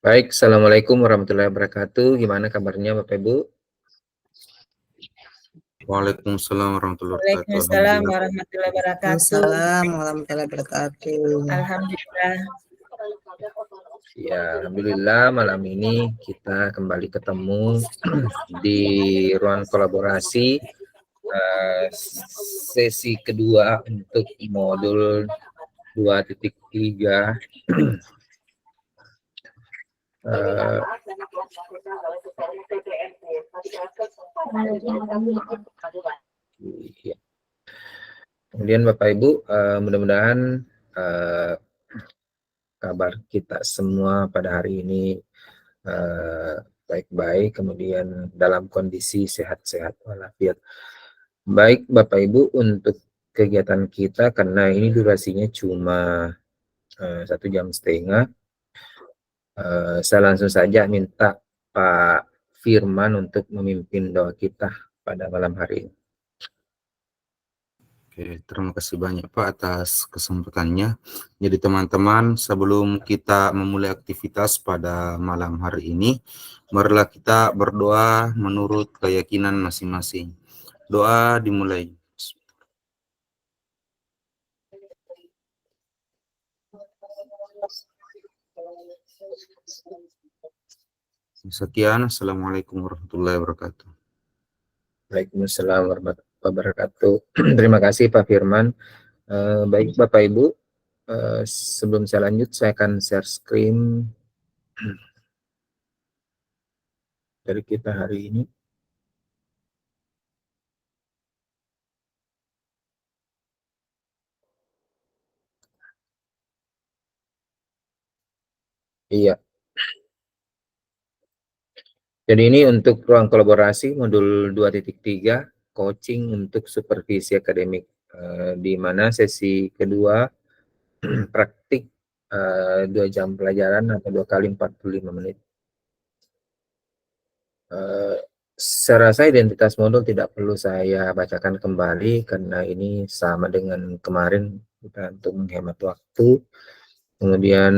Baik, Assalamualaikum warahmatullahi wabarakatuh. Gimana kabarnya Bapak Ibu? Waalaikumsalam warahmatullahi wabarakatuh. Waalaikumsalam Alhamdulillah. warahmatullahi wabarakatuh. Waalaikumsalam warahmatullahi wabarakatuh. Alhamdulillah. Ya, Alhamdulillah malam ini kita kembali ketemu di ruang kolaborasi sesi kedua untuk modul 2.3. Kemudian Bapak Ibu, mudah-mudahan kabar kita semua pada hari ini baik-baik, kemudian dalam kondisi sehat-sehat walafiat. Baik Bapak Ibu, untuk kegiatan kita karena ini durasinya cuma 1,5 jam, saya langsung saja minta Pak Firman untuk memimpin doa kita pada malam hari ini. Oke, terima kasih banyak Pak atas kesempatannya. Jadi teman-teman, sebelum kita memulai aktivitas pada malam hari ini, marilah kita berdoa menurut keyakinan masing-masing. Doa dimulai. Sekian, Assalamualaikum warahmatullahi wabarakatuh. Waalaikumsalam warahmatullahi wabarakatuh. Terima kasih Pak Firman. Baik Bapak Ibu, sebelum saya lanjut saya akan share screen dari kita hari ini. Iya. Jadi ini untuk ruang kolaborasi modul 2.3 coaching untuk supervisi akademik, di mana sesi kedua praktik 2 jam pelajaran atau 2 kali 45 menit. Saya rasa identitas modul tidak perlu saya bacakan kembali karena ini sama dengan kemarin, kita untuk menghemat waktu. Kemudian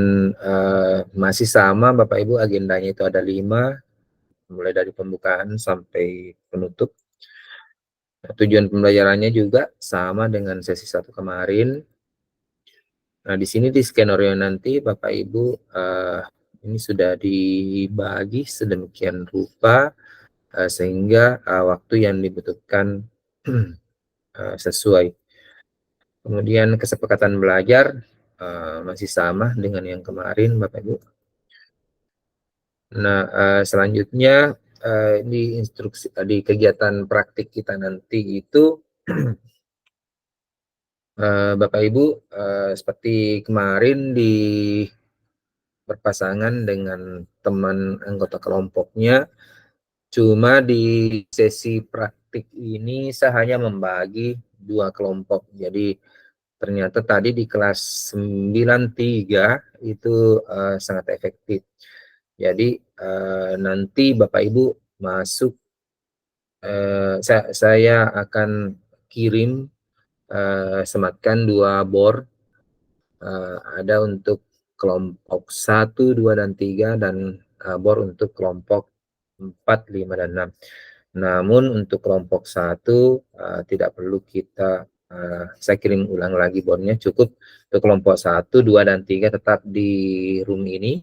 masih sama Bapak Ibu, agendanya itu ada 5, mulai dari pembukaan sampai penutup. Tujuan pembelajarannya juga sama dengan sesi 1 kemarin. Nah, di sini di skenario nanti Bapak Ibu ini sudah dibagi sedemikian rupa sehingga waktu yang dibutuhkan sesuai. Kemudian kesepakatan belajar masih sama dengan yang kemarin Bapak Ibu. Nah, selanjutnya di instruksi di kegiatan praktik kita nanti itu Bapak Ibu seperti kemarin berpasangan dengan teman anggota kelompoknya, cuma di sesi praktik ini saya hanya membagi 2 kelompok. Jadi ternyata tadi di kelas 93 itu sangat efektif. Jadi nanti Bapak Ibu masuk, saya akan kirim sematkan 2 bor, ada untuk kelompok 1, 2, dan 3 dan bor untuk kelompok 4, 5, dan 6. Namun untuk kelompok 1 tidak perlu saya kirim ulang lagi bornya, cukup untuk kelompok 1, 2, dan 3 tetap di room ini.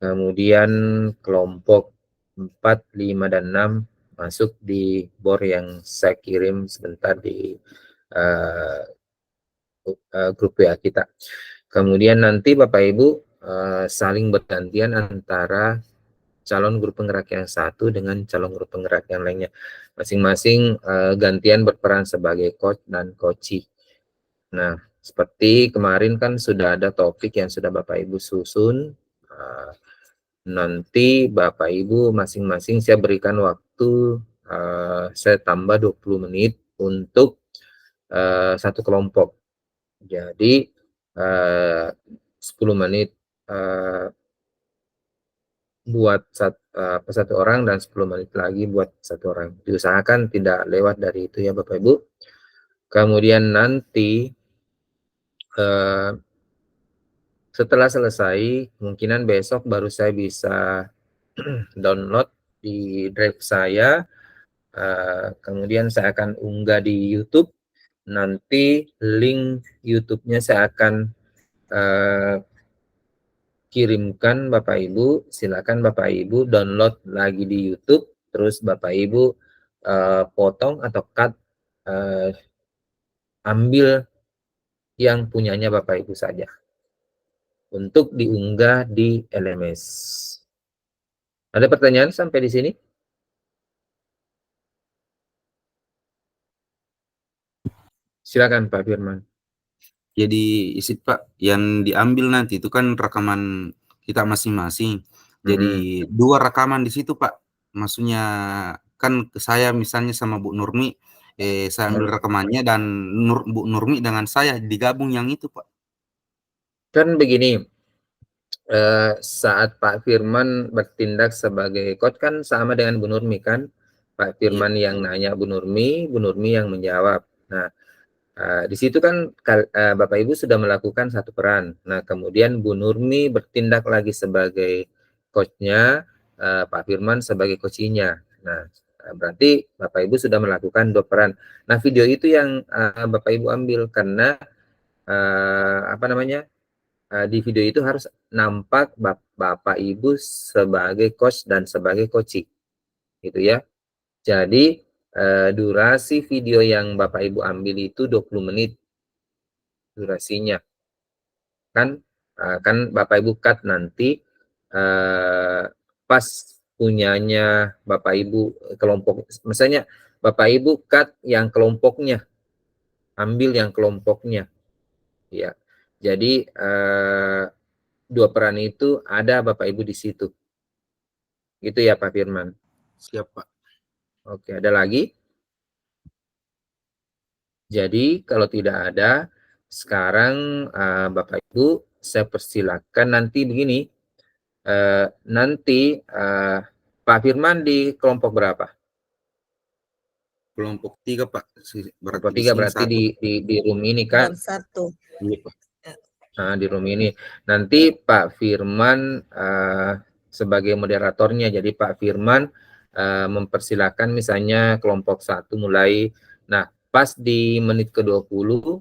Kemudian kelompok 4, 5, dan 6 masuk di bor yang saya kirim sebentar di grup WA kita. Kemudian nanti Bapak Ibu saling bergantian antara calon grup penggerak yang satu dengan calon grup penggerak yang lainnya. Masing-masing gantian berperan sebagai coach dan coachee. Nah, seperti kemarin kan sudah ada topik yang sudah Bapak Ibu susun. Nanti Bapak Ibu masing-masing saya berikan waktu, saya tambah 20 menit untuk satu kelompok. Jadi 10 menit buat satu orang dan 10 menit lagi buat satu orang. Diusahakan tidak lewat dari itu ya Bapak Ibu. Kemudian nanti Setelah selesai, kemungkinan besok baru saya bisa download di drive saya, kemudian saya akan unggah di YouTube. Nanti link YouTube-nya saya akan kirimkan Bapak Ibu. Silakan Bapak Ibu download lagi di YouTube, terus Bapak Ibu potong atau cut, ambil yang punyanya Bapak Ibu saja untuk diunggah di LMS. Ada pertanyaan sampai di sini? Silakan Pak Firman. Jadi isi Pak, yang diambil nanti itu kan rekaman kita masing-masing. Jadi 2 rekaman di situ Pak. Maksudnya kan saya misalnya sama Bu Nurmi, saya ambil rekamannya dan Bu Nurmi dengan saya digabung yang itu Pak. Kan begini, saat Pak Firman bertindak sebagai coach kan sama dengan Bu Nurmi kan? Pak Firman yang nanya Bu Nurmi yang menjawab. Nah, di situ kan Bapak Ibu sudah melakukan satu peran. Nah, kemudian Bu Nurmi bertindak lagi sebagai coachnya, Pak Firman sebagai coachinya. Nah, berarti Bapak Ibu sudah melakukan 2 peran. Nah, video itu yang Bapak Ibu ambil karena di video itu harus nampak Bapak Ibu sebagai coach dan sebagai coaching, gitu ya. Jadi durasi video yang Bapak Ibu ambil itu 20 menit durasinya. Kan Bapak Ibu cut nanti pas punyanya Bapak Ibu kelompok, misalnya Bapak Ibu cut yang kelompoknya, ambil yang kelompoknya, ya. Jadi 2 peran itu ada Bapak Ibu di situ. Gitu ya Pak Firman. Siap Pak. Oke, ada lagi? Jadi kalau tidak ada, sekarang Bapak Ibu saya persilakan nanti begini. Nanti Pak Firman di kelompok berapa? Kelompok 3 Pak. Kelompok 3 berarti di room ini kan? 1. Iya Pak. Nah, di room ini. Nanti Pak Firman sebagai moderatornya. Jadi Pak Firman mempersilahkan misalnya kelompok 1 mulai. Nah, pas di menit ke-20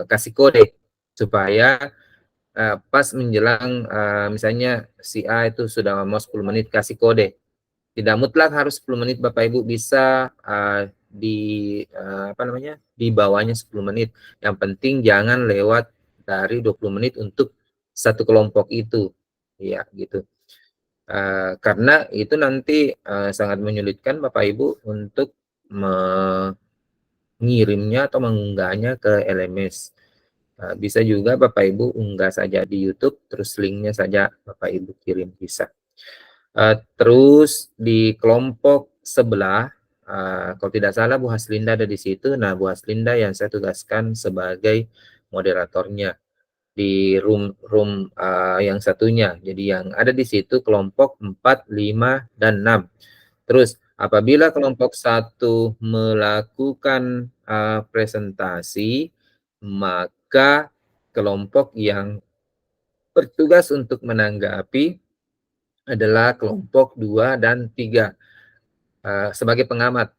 kasih kode supaya pas menjelang misalnya si A itu sudah mau 10 menit kasih kode. Tidak mutlak harus 10 menit Bapak Ibu, bisa di bawahnya 10 menit. Yang penting jangan lewat dari 20 menit untuk satu kelompok itu. Ya, gitu. Karena itu nanti sangat menyulitkan Bapak Ibu untuk mengirimnya atau mengunggahnya ke LMS. Bisa juga Bapak Ibu unggah saja di YouTube, terus linknya saja Bapak Ibu kirim, bisa. Terus di kelompok sebelah, kalau tidak salah Bu Haslinda ada di situ. Nah, Bu Haslinda yang saya tugaskan sebagai moderatornya di room yang satunya. Jadi yang ada di situ kelompok 4, 5, dan 6. Terus apabila kelompok 1 melakukan presentasi, maka kelompok yang bertugas untuk menanggapi adalah kelompok 2 dan 3 sebagai pengamat.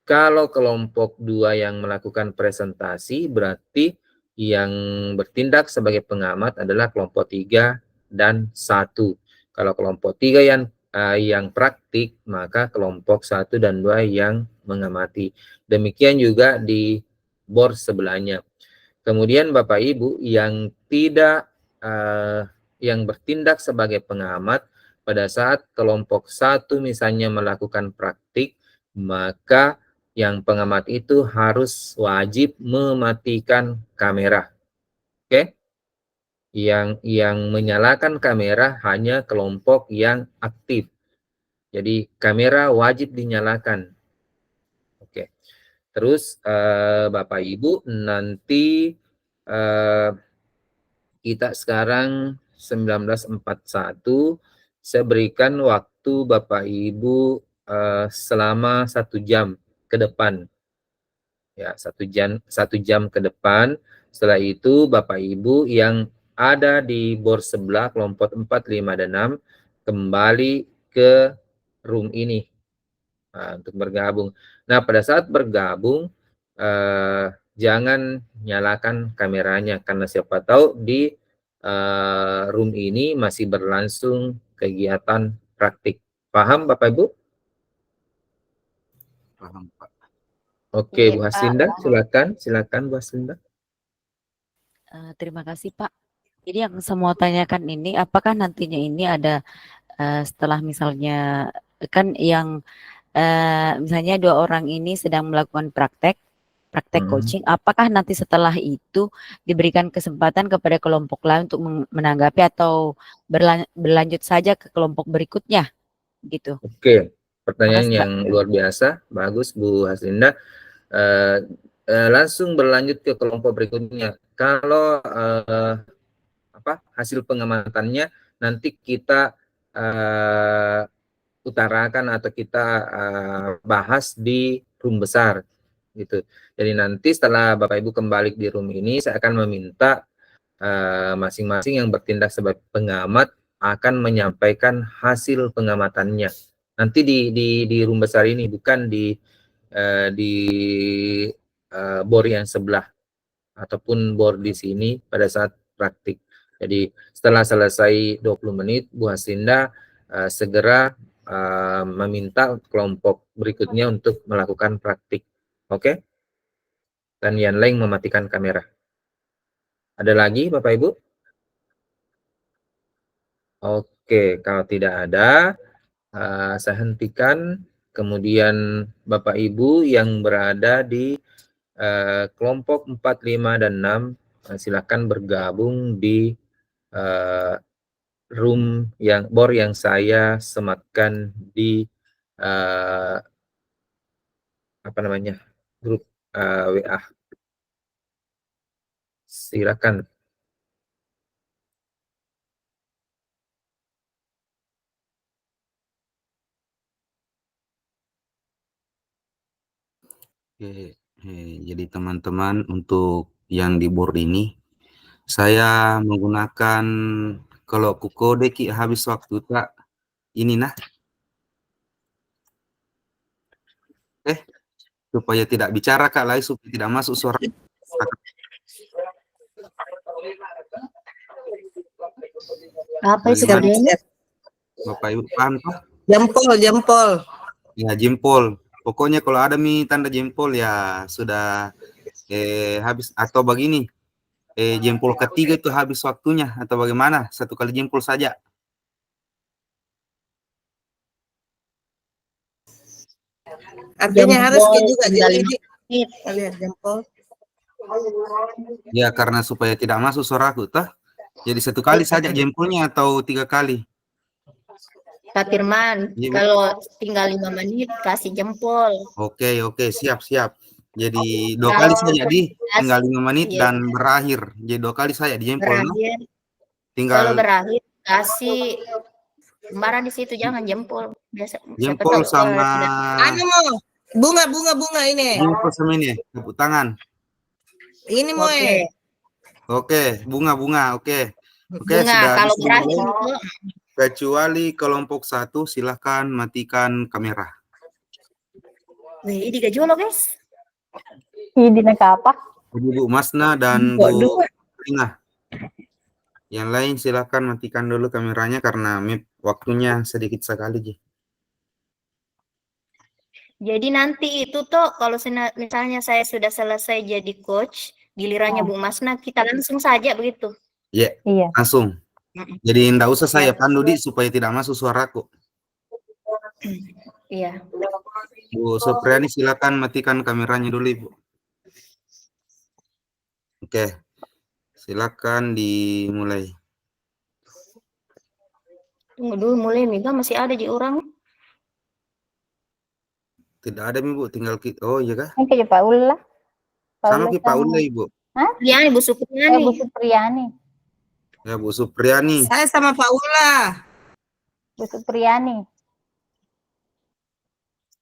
Kalau kelompok 2 yang melakukan presentasi, berarti yang bertindak sebagai pengamat adalah kelompok 3 dan 1. Kalau kelompok 3 yang praktik, maka kelompok 1 dan 2 yang mengamati. Demikian juga di board sebelahnya. Kemudian Bapak Ibu yang tidak yang bertindak sebagai pengamat, pada saat kelompok 1 misalnya melakukan praktik, maka yang pengamat itu harus wajib mematikan kamera. Oke? Yang menyalakan kamera hanya kelompok yang aktif. Jadi kamera wajib dinyalakan. Oke. Terus Bapak Ibu nanti kita sekarang 19.41, saya berikan waktu Bapak Ibu selama 1 jam ke depan. Ya, 1 jam ke depan Setelah itu Bapak Ibu yang ada di bor sebelah kelompok 4, 5, dan 6 kembali ke room ini untuk bergabung. Nah, pada saat bergabung jangan nyalakan kameranya karena siapa tahu di room ini masih berlangsung kegiatan praktik. Paham Bapak Ibu? Paham, Pak. Oke, Iya, Bu Pak. Haslinda, silakan Bu Haslinda. Terima kasih Pak. Jadi yang saya mau tanyakan ini, apakah nantinya ini ada setelah misalnya kan yang misalnya 2 orang ini sedang melakukan praktek coaching, apakah nanti setelah itu diberikan kesempatan kepada kelompok lain untuk menanggapi atau berlanjut saja ke kelompok berikutnya gitu? Oke, pertanyaan Makasih, Pak. yang luar biasa, bagus Bu Haslinda. Langsung berlanjut ke kelompok berikutnya. Kalau hasil pengamatannya nanti kita utarakan atau kita bahas di room besar gitu. Jadi nanti setelah Bapak Ibu kembali di room ini, saya akan meminta masing-masing yang bertindak sebagai pengamat akan menyampaikan hasil pengamatannya. Nanti di room besar ini, bukan di bor yang sebelah ataupun bor di sini pada saat praktik. Jadi setelah selesai 20 menit, Bu Haslinda segera meminta kelompok berikutnya untuk melakukan praktik. Oke? Dan yang lain mematikan kamera. Ada lagi Bapak Ibu? Oke, kalau tidak ada, saya hentikan. Kemudian Bapak Ibu yang berada di kelompok 4, 5, dan 6, silakan bergabung di room bor yang saya sematkan di grup WA. Silakan. Oke, jadi teman-teman untuk yang di board ini, saya menggunakan kalau aku kode ki habis waktu tak ini nah. Supaya tidak bicara Kak Lai, supaya tidak masuk suara. Apa itu Bagaimana? kodenya? Bapak Ibu paham toh? Jempol. Ya, jempol. Pokoknya kalau ada tanda jempol ya sudah habis, atau begini. Jempol ketiga itu habis waktunya atau bagaimana? 1 kali jempol saja. Artinya harus juga tinggal jadi 5 menit. lihat jempol. Ya, karena supaya tidak masuk suaraku toh. Jadi 1 kali saja jempolnya atau 3 kali? Pak Firman, Iya, Bu. kalau tinggal 5 menit kasih jempol. Oke, siap. Jadi 2 kali saja tinggal 5 menit Iya. dan berakhir. Jadi 2 kali saja di jempol. Berakhir. Tinggal Kalau berakhir kasih lembaran di situ, jangan jempol. Biasa jempol sama Anu mau bunga ini. jempol sama ini tepuk tangan. Ini mau Oke, bunga. Oke, bunga sudah kalau bisa berakhir dimulai. Kecuali kelompok 1 silahkan matikan kamera. Wih, ini gajual loh guys. Ini apa? Bu Masna dan Bu Rina. Yang lain silahkan matikan dulu kameranya karena waktunya sedikit sekali. Jadi nanti itu tuh kalau misalnya saya sudah selesai jadi coach, gilirannya Bu Masna kita langsung saja begitu. Iya. Langsung. Jadi enggak usah saya pandu supaya tidak masuk suaraku. Iya. Bu Supriyani silakan matikan kameranya dulu, Ibu. Oke. Silakan dimulai. Tunggu dulu mulai Mega masih ada di orang. Tidak ada, Ibu, tinggal oh iya kah? Ini kayak Paula. Sama ki Paula, Ibu. Hah? Iya, Ibu Supriyani. Bu Supriyani. Ya, Bu Supriyani. Saya sama Paula. Bu Supriyani.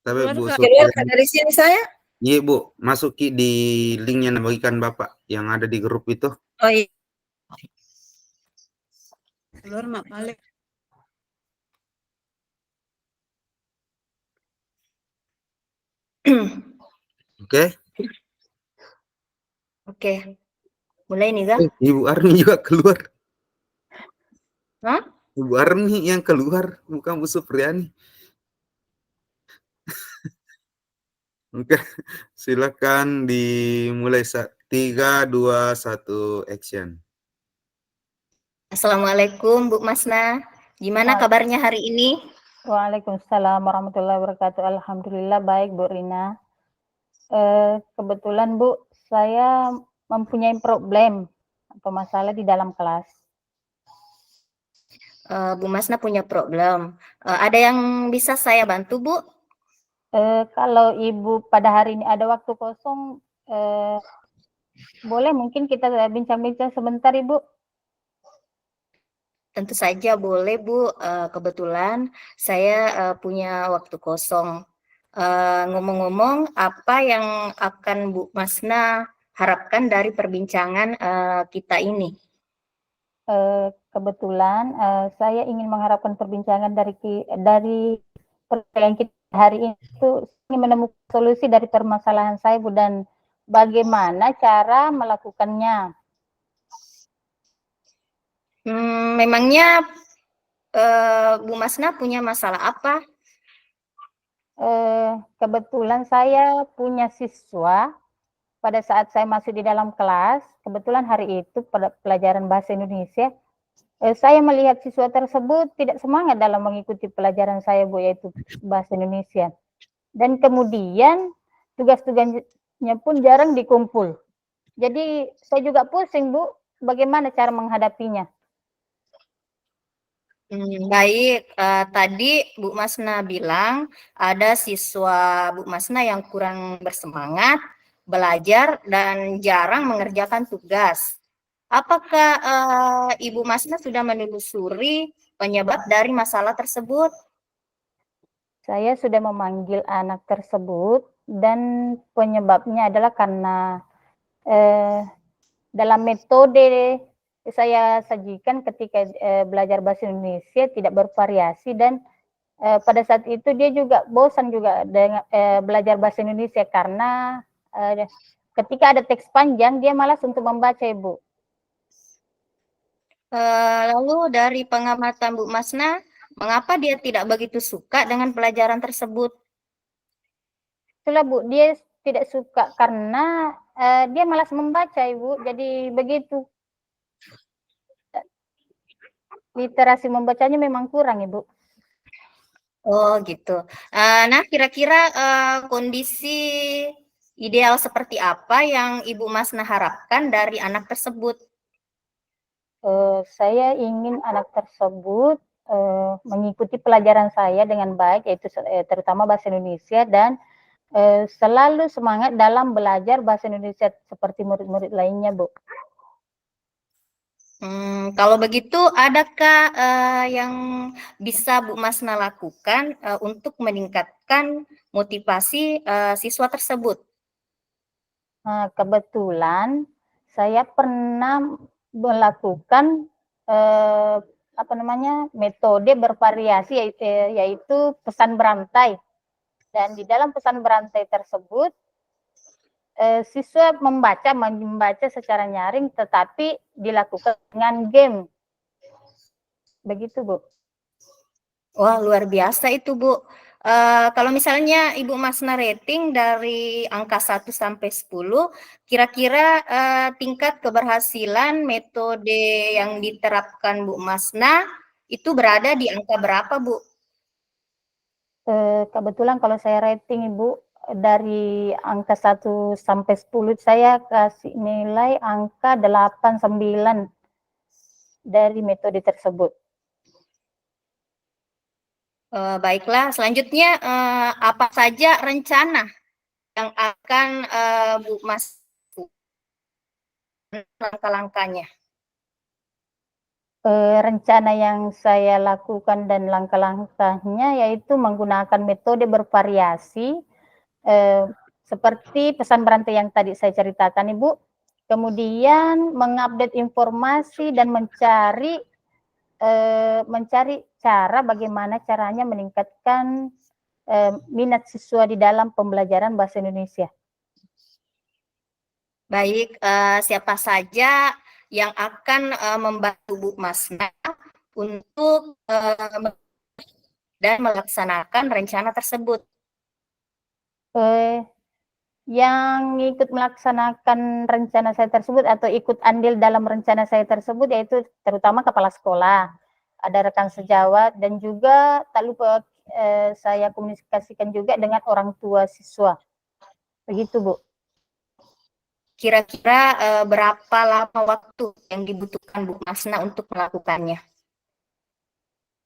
Tapi Bu Keluar Supriyani. dari sini saya. Iya Bu, masuki di link yang bagikan Bapak yang ada di grup itu. Oh iya. Keluar mak balik. Oke. Oke, mulai nih Kak. Ibu Arni juga keluar. Hah? Ibu Arni yang keluar, bukan Bu Supriyani. Oke, silakan dimulai 3, 2, 1, action. Assalamualaikum Bu Masna. Gimana kabarnya hari ini? Waalaikumsalam warahmatullahi wabarakatuh. Alhamdulillah baik Bu Rina. Kebetulan Bu, saya mempunyai problem atau masalah di dalam kelas. Bu Masna punya problem. Ada yang bisa saya bantu Bu? Kalau Ibu pada hari ini ada waktu kosong, boleh mungkin kita bincang-bincang sebentar Ibu? Tentu saja boleh Bu. Kebetulan saya punya waktu kosong. Ngomong-ngomong, apa yang akan Bu Masna harapkan dari perbincangan kita ini? Kebetulan saya ingin mengharapkan perbincangan dari yang kita hari ini itu ingin menemukan solusi dari permasalahan saya Bu, dan bagaimana cara melakukannya. Memangnya Bu Masna punya masalah apa? Kebetulan saya punya siswa pada saat saya masih di dalam kelas, kebetulan hari itu pada pelajaran bahasa Indonesia, saya melihat siswa tersebut tidak semangat dalam mengikuti pelajaran saya Bu, yaitu bahasa Indonesia. Dan kemudian tugas-tugasnya pun jarang dikumpul. Jadi saya juga pusing Bu, bagaimana cara menghadapinya. Baik, tadi Bu Masna bilang ada siswa Bu Masna yang kurang bersemangat belajar dan jarang mengerjakan tugas. Apakah Ibu Masna sudah menelusuri penyebab dari masalah tersebut? Saya sudah memanggil anak tersebut dan penyebabnya adalah karena dalam metode saya sajikan ketika belajar bahasa Indonesia tidak bervariasi, dan pada saat itu dia juga bosan juga dengan belajar bahasa Indonesia karena ketika ada teks panjang dia malas untuk membaca Ibu. Lalu dari pengamatan Bu Masna, mengapa dia tidak begitu suka dengan pelajaran tersebut? Itulah Bu, dia tidak suka karena dia malas membaca Ibu, jadi begitu. Literasi membacanya memang kurang Ibu. Oh gitu. Nah kira-kira kondisi ideal seperti apa yang Ibu Masna harapkan dari anak tersebut? Saya ingin anak tersebut mengikuti pelajaran saya dengan baik, yaitu terutama bahasa Indonesia, dan selalu semangat dalam belajar bahasa Indonesia seperti murid-murid lainnya Bu. Kalau begitu, adakah yang bisa Bu Masna lakukan untuk meningkatkan motivasi siswa tersebut? Kebetulan saya pernah melakukan metode bervariasi, yaitu pesan berantai, dan di dalam pesan berantai tersebut siswa membaca secara nyaring, tetapi dilakukan dengan game. Begitu Bu. Wah, luar biasa itu Bu. Kalau misalnya Ibu Masna rating dari angka 1 sampai 10, kira-kira tingkat keberhasilan metode yang diterapkan Bu Masna itu berada di angka berapa Bu? Kebetulan kalau saya rating Ibu, dari angka 1 sampai 10 saya kasih nilai angka 8, 9 dari metode tersebut. Baiklah, selanjutnya apa saja rencana yang akan Bu Mas langkah-langkahnya? Rencana yang saya lakukan dan langkah-langkahnya yaitu menggunakan metode bervariasi, seperti pesan berantai yang tadi saya ceritakan Ibu, kemudian mengupdate informasi dan mencari cara bagaimana caranya meningkatkan minat siswa di dalam pembelajaran bahasa Indonesia. Baik, siapa saja yang akan membantu Bu Masna untuk dan melaksanakan rencana tersebut? Yang ikut melaksanakan rencana saya tersebut atau ikut andil dalam rencana saya tersebut yaitu terutama kepala sekolah, ada rekan sejawat, dan juga tak lupa saya komunikasikan juga dengan orang tua siswa. Begitu, Bu. Kira-kira berapa lama waktu yang dibutuhkan Bu Masna untuk melakukannya?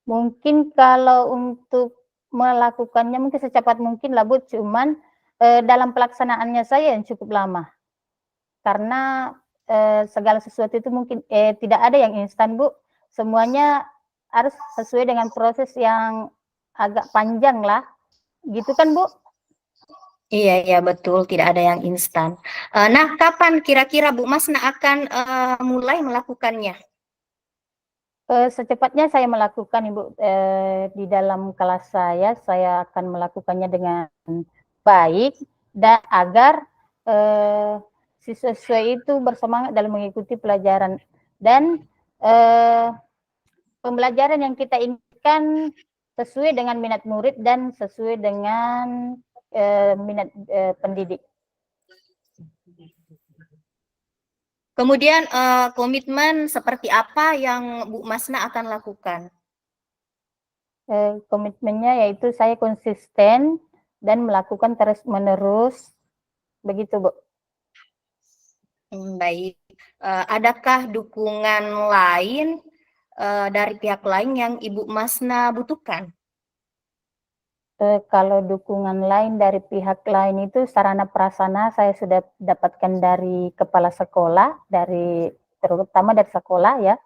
Mungkin kalau untuk melakukannya mungkin secepat mungkin lah Bu, cuman dalam pelaksanaannya saya yang cukup lama. Karena segala sesuatu itu mungkin tidak ada yang instan Bu, semuanya harus sesuai dengan proses yang agak panjang lah, gitu kan Bu? Iya betul, tidak ada yang instan. Nah, kapan kira-kira Bu Masna akan mulai melakukannya? Secepatnya saya melakukan Ibu, di dalam kelas saya akan melakukannya dengan baik dan agar siswa itu bersemangat dalam mengikuti pelajaran dan pembelajaran yang kita inginkan sesuai dengan minat murid dan sesuai dengan minat pendidik. Kemudian komitmen seperti apa yang Bu Masna akan lakukan? Komitmennya yaitu saya konsisten dan melakukan terus-menerus, begitu Bu. Baik, adakah dukungan lain dari pihak lain yang Ibu Masna butuhkan? Kalau dukungan lain dari pihak lain itu sarana prasarana saya sudah dapatkan dari kepala sekolah, terutama dari sekolah ya.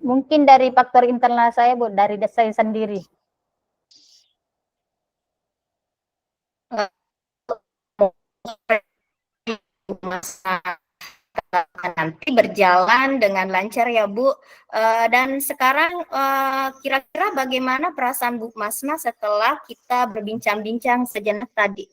Mungkin dari faktor internal saya Bu, dari saya sendiri. Nanti berjalan dengan lancar ya Bu. Dan sekarang kira-kira bagaimana perasaan Bu Masna setelah kita berbincang-bincang sejenak tadi?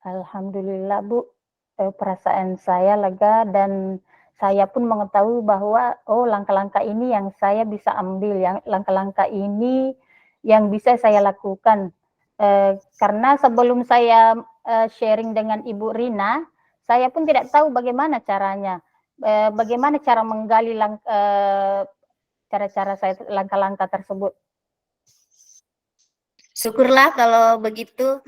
Alhamdulillah Bu, perasaan saya lega dan saya pun mengetahui bahwa langkah-langkah ini yang saya bisa ambil, yang langkah-langkah ini yang bisa saya lakukan. Karena sebelum saya sharing dengan Ibu Rina, saya pun tidak tahu bagaimana caranya, bagaimana cara menggali cara-cara saya langkah-langkah tersebut. Syukurlah kalau begitu.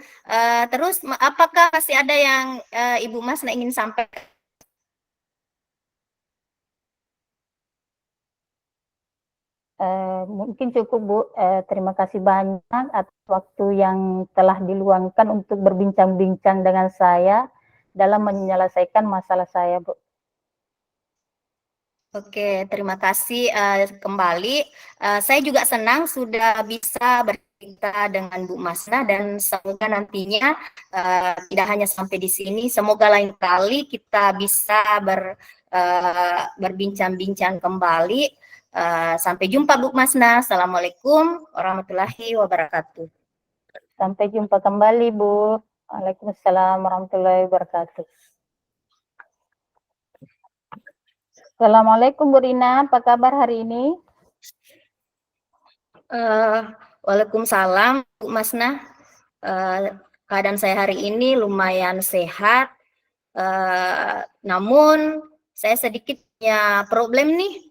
Terus apakah masih ada yang Ibu Masna ingin sampaikan? Mungkin cukup Bu, terima kasih banyak atas waktu yang telah diluangkan untuk berbincang-bincang dengan saya dalam menyelesaikan masalah saya Bu. Oke, terima kasih kembali. Saya juga senang sudah bisa bercerita dengan Bu Masna dan semoga nantinya tidak hanya sampai di sini, semoga lain kali kita bisa berbincang-bincang kembali. Sampai jumpa Bu Masna. Assalamualaikum warahmatullahi wabarakatuh. Sampai jumpa kembali Bu. Waalaikumsalam warahmatullahi wabarakatuh. Assalamualaikum Bu Rina, apa kabar hari ini? Waalaikumsalam Bu Masna. Keadaan saya hari ini lumayan sehat, namun saya sedikit punya problem nih.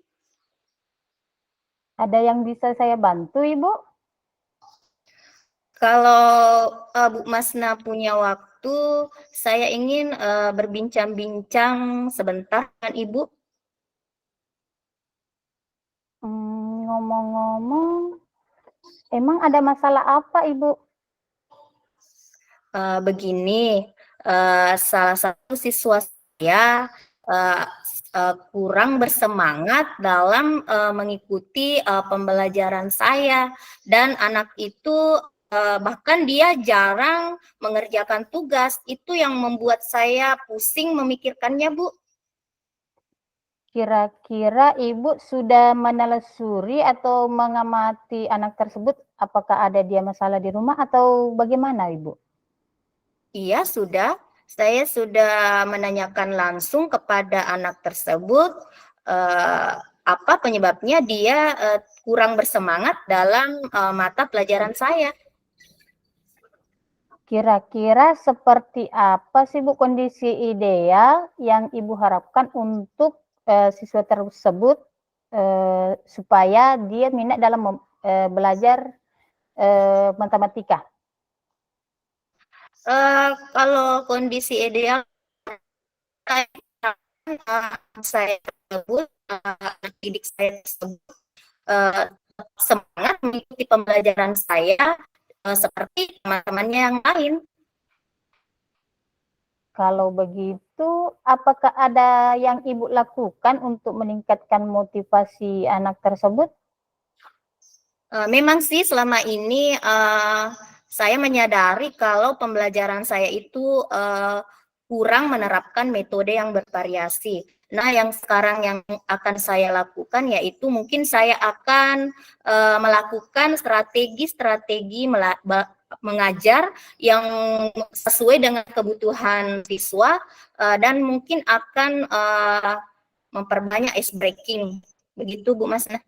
Ada yang bisa saya bantu Ibu? Kalau Bu Masna punya waktu, saya ingin berbincang-bincang sebentar dengan Ibu. Ngomong-ngomong, emang ada masalah apa Ibu? Begini, salah satu siswa saya kurang bersemangat dalam mengikuti pembelajaran saya, dan anak itu bahkan dia jarang mengerjakan tugas. Itu yang membuat saya pusing memikirkannya, Bu. Kira-kira Ibu sudah menelusuri atau mengamati anak tersebut, apakah ada dia masalah di rumah atau bagaimana, Ibu? Iya, sudah. Saya sudah menanyakan langsung kepada anak tersebut apa penyebabnya dia kurang bersemangat dalam mata pelajaran saya. Kira-kira seperti apa sih Bu kondisi ideal yang Ibu harapkan untuk siswa tersebut supaya dia minat dalam belajar matematika? Kalau kondisi ideal saya tersebut, didik saya tersebut semangat mengikuti pembelajaran saya seperti teman-temannya yang lain. Kalau begitu, apakah ada yang Ibu lakukan untuk meningkatkan motivasi anak tersebut? Memang sih selama ini saya menyadari kalau pembelajaran saya itu kurang menerapkan metode yang bervariasi. Nah, yang sekarang yang akan saya lakukan yaitu mungkin saya akan melakukan strategi-strategi mengajar yang sesuai dengan kebutuhan siswa dan mungkin akan memperbanyak ice breaking. Begitu, Bu Masna.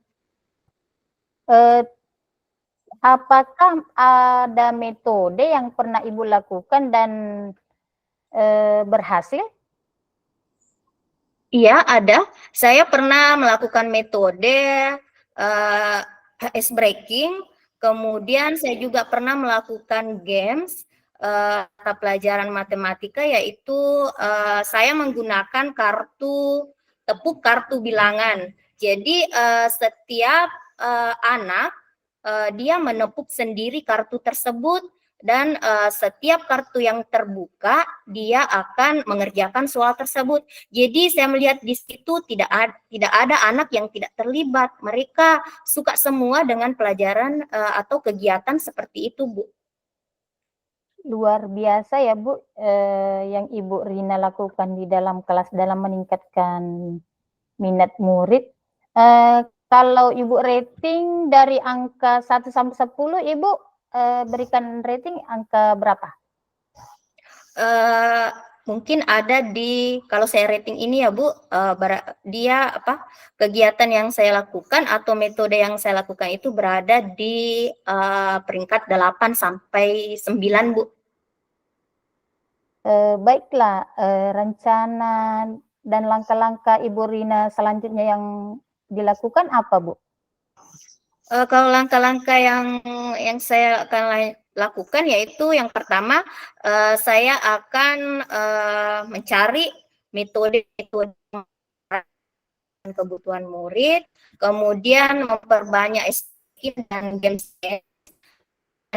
Apakah ada metode yang pernah Ibu lakukan dan berhasil? Iya, ada. Saya pernah melakukan metode ice breaking, kemudian saya juga pernah melakukan games mata pelajaran matematika, yaitu saya menggunakan tepuk kartu bilangan. Jadi setiap anak dia menepuk sendiri kartu tersebut dan setiap kartu yang terbuka dia akan mengerjakan soal tersebut. Jadi saya melihat di situ tidak ada anak yang tidak terlibat. Mereka suka semua dengan pelajaran atau kegiatan seperti itu, Bu. Luar biasa ya Bu, yang Ibu Rina lakukan di dalam kelas dalam meningkatkan minat murid. Kalau Ibu rating dari angka 1 sampai 10, Ibu berikan rating angka berapa? Mungkin ada kalau saya rating ini ya Bu, dia kegiatan yang saya lakukan atau metode yang saya lakukan itu berada di peringkat 8 sampai 9, Bu. Baiklah, rencana dan langkah-langkah Ibu Rina selanjutnya yang dilakukan apa, Bu? Kalau langkah-langkah yang saya akan lakukan yaitu yang pertama saya akan mencari metode kebutuhan murid, kemudian memperbanyak skill dan games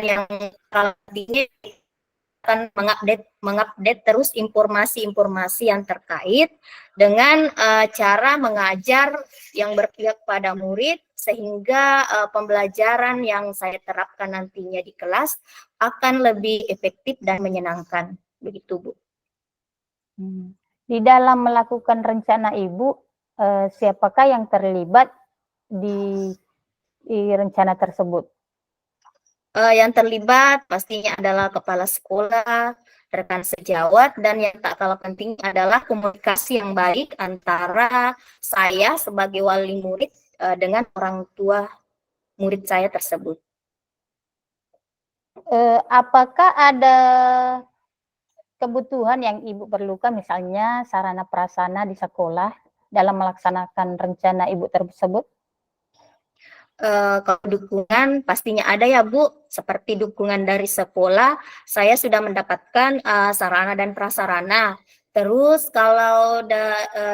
yang ini akan mengupdate terus informasi-informasi yang terkait dengan cara mengajar yang berpihak pada murid sehingga pembelajaran yang saya terapkan nantinya di kelas akan lebih efektif dan menyenangkan. Begitu, Bu. Di dalam melakukan rencana Ibu, siapakah yang terlibat di rencana tersebut? Yang terlibat pastinya adalah kepala sekolah, rekan sejawat, dan yang tak kalah penting adalah komunikasi yang baik antara saya sebagai wali murid dengan orang tua murid saya tersebut. Apakah ada kebutuhan yang Ibu perlukan, misalnya sarana prasarana di sekolah dalam melaksanakan rencana Ibu tersebut? Kalau dukungan pastinya ada ya Bu, seperti dukungan dari sekolah, saya sudah mendapatkan sarana dan prasarana. Terus kalau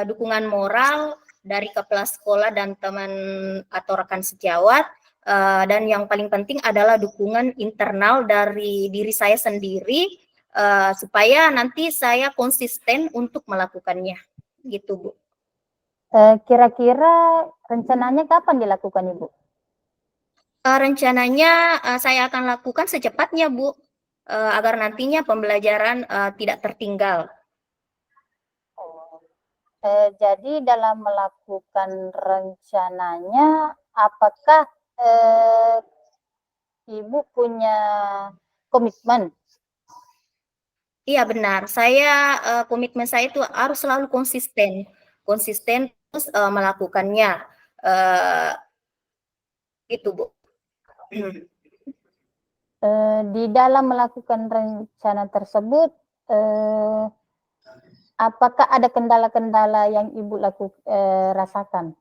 dukungan moral dari kepala sekolah dan teman atau rekan sejawat, dan yang paling penting adalah dukungan internal dari diri saya sendiri, supaya nanti saya konsisten untuk melakukannya, gitu Bu. Kira-kira rencananya kapan dilakukan Ibu? Rencananya saya akan lakukan secepatnya, Bu, agar nantinya pembelajaran tidak tertinggal. Jadi dalam melakukan rencananya, apakah Ibu punya komitmen? Iya benar, saya komitmen saya itu harus selalu konsisten terus melakukannya, itu Bu. Di dalam melakukan rencana tersebut, apakah ada kendala-kendala yang Ibu rasakan?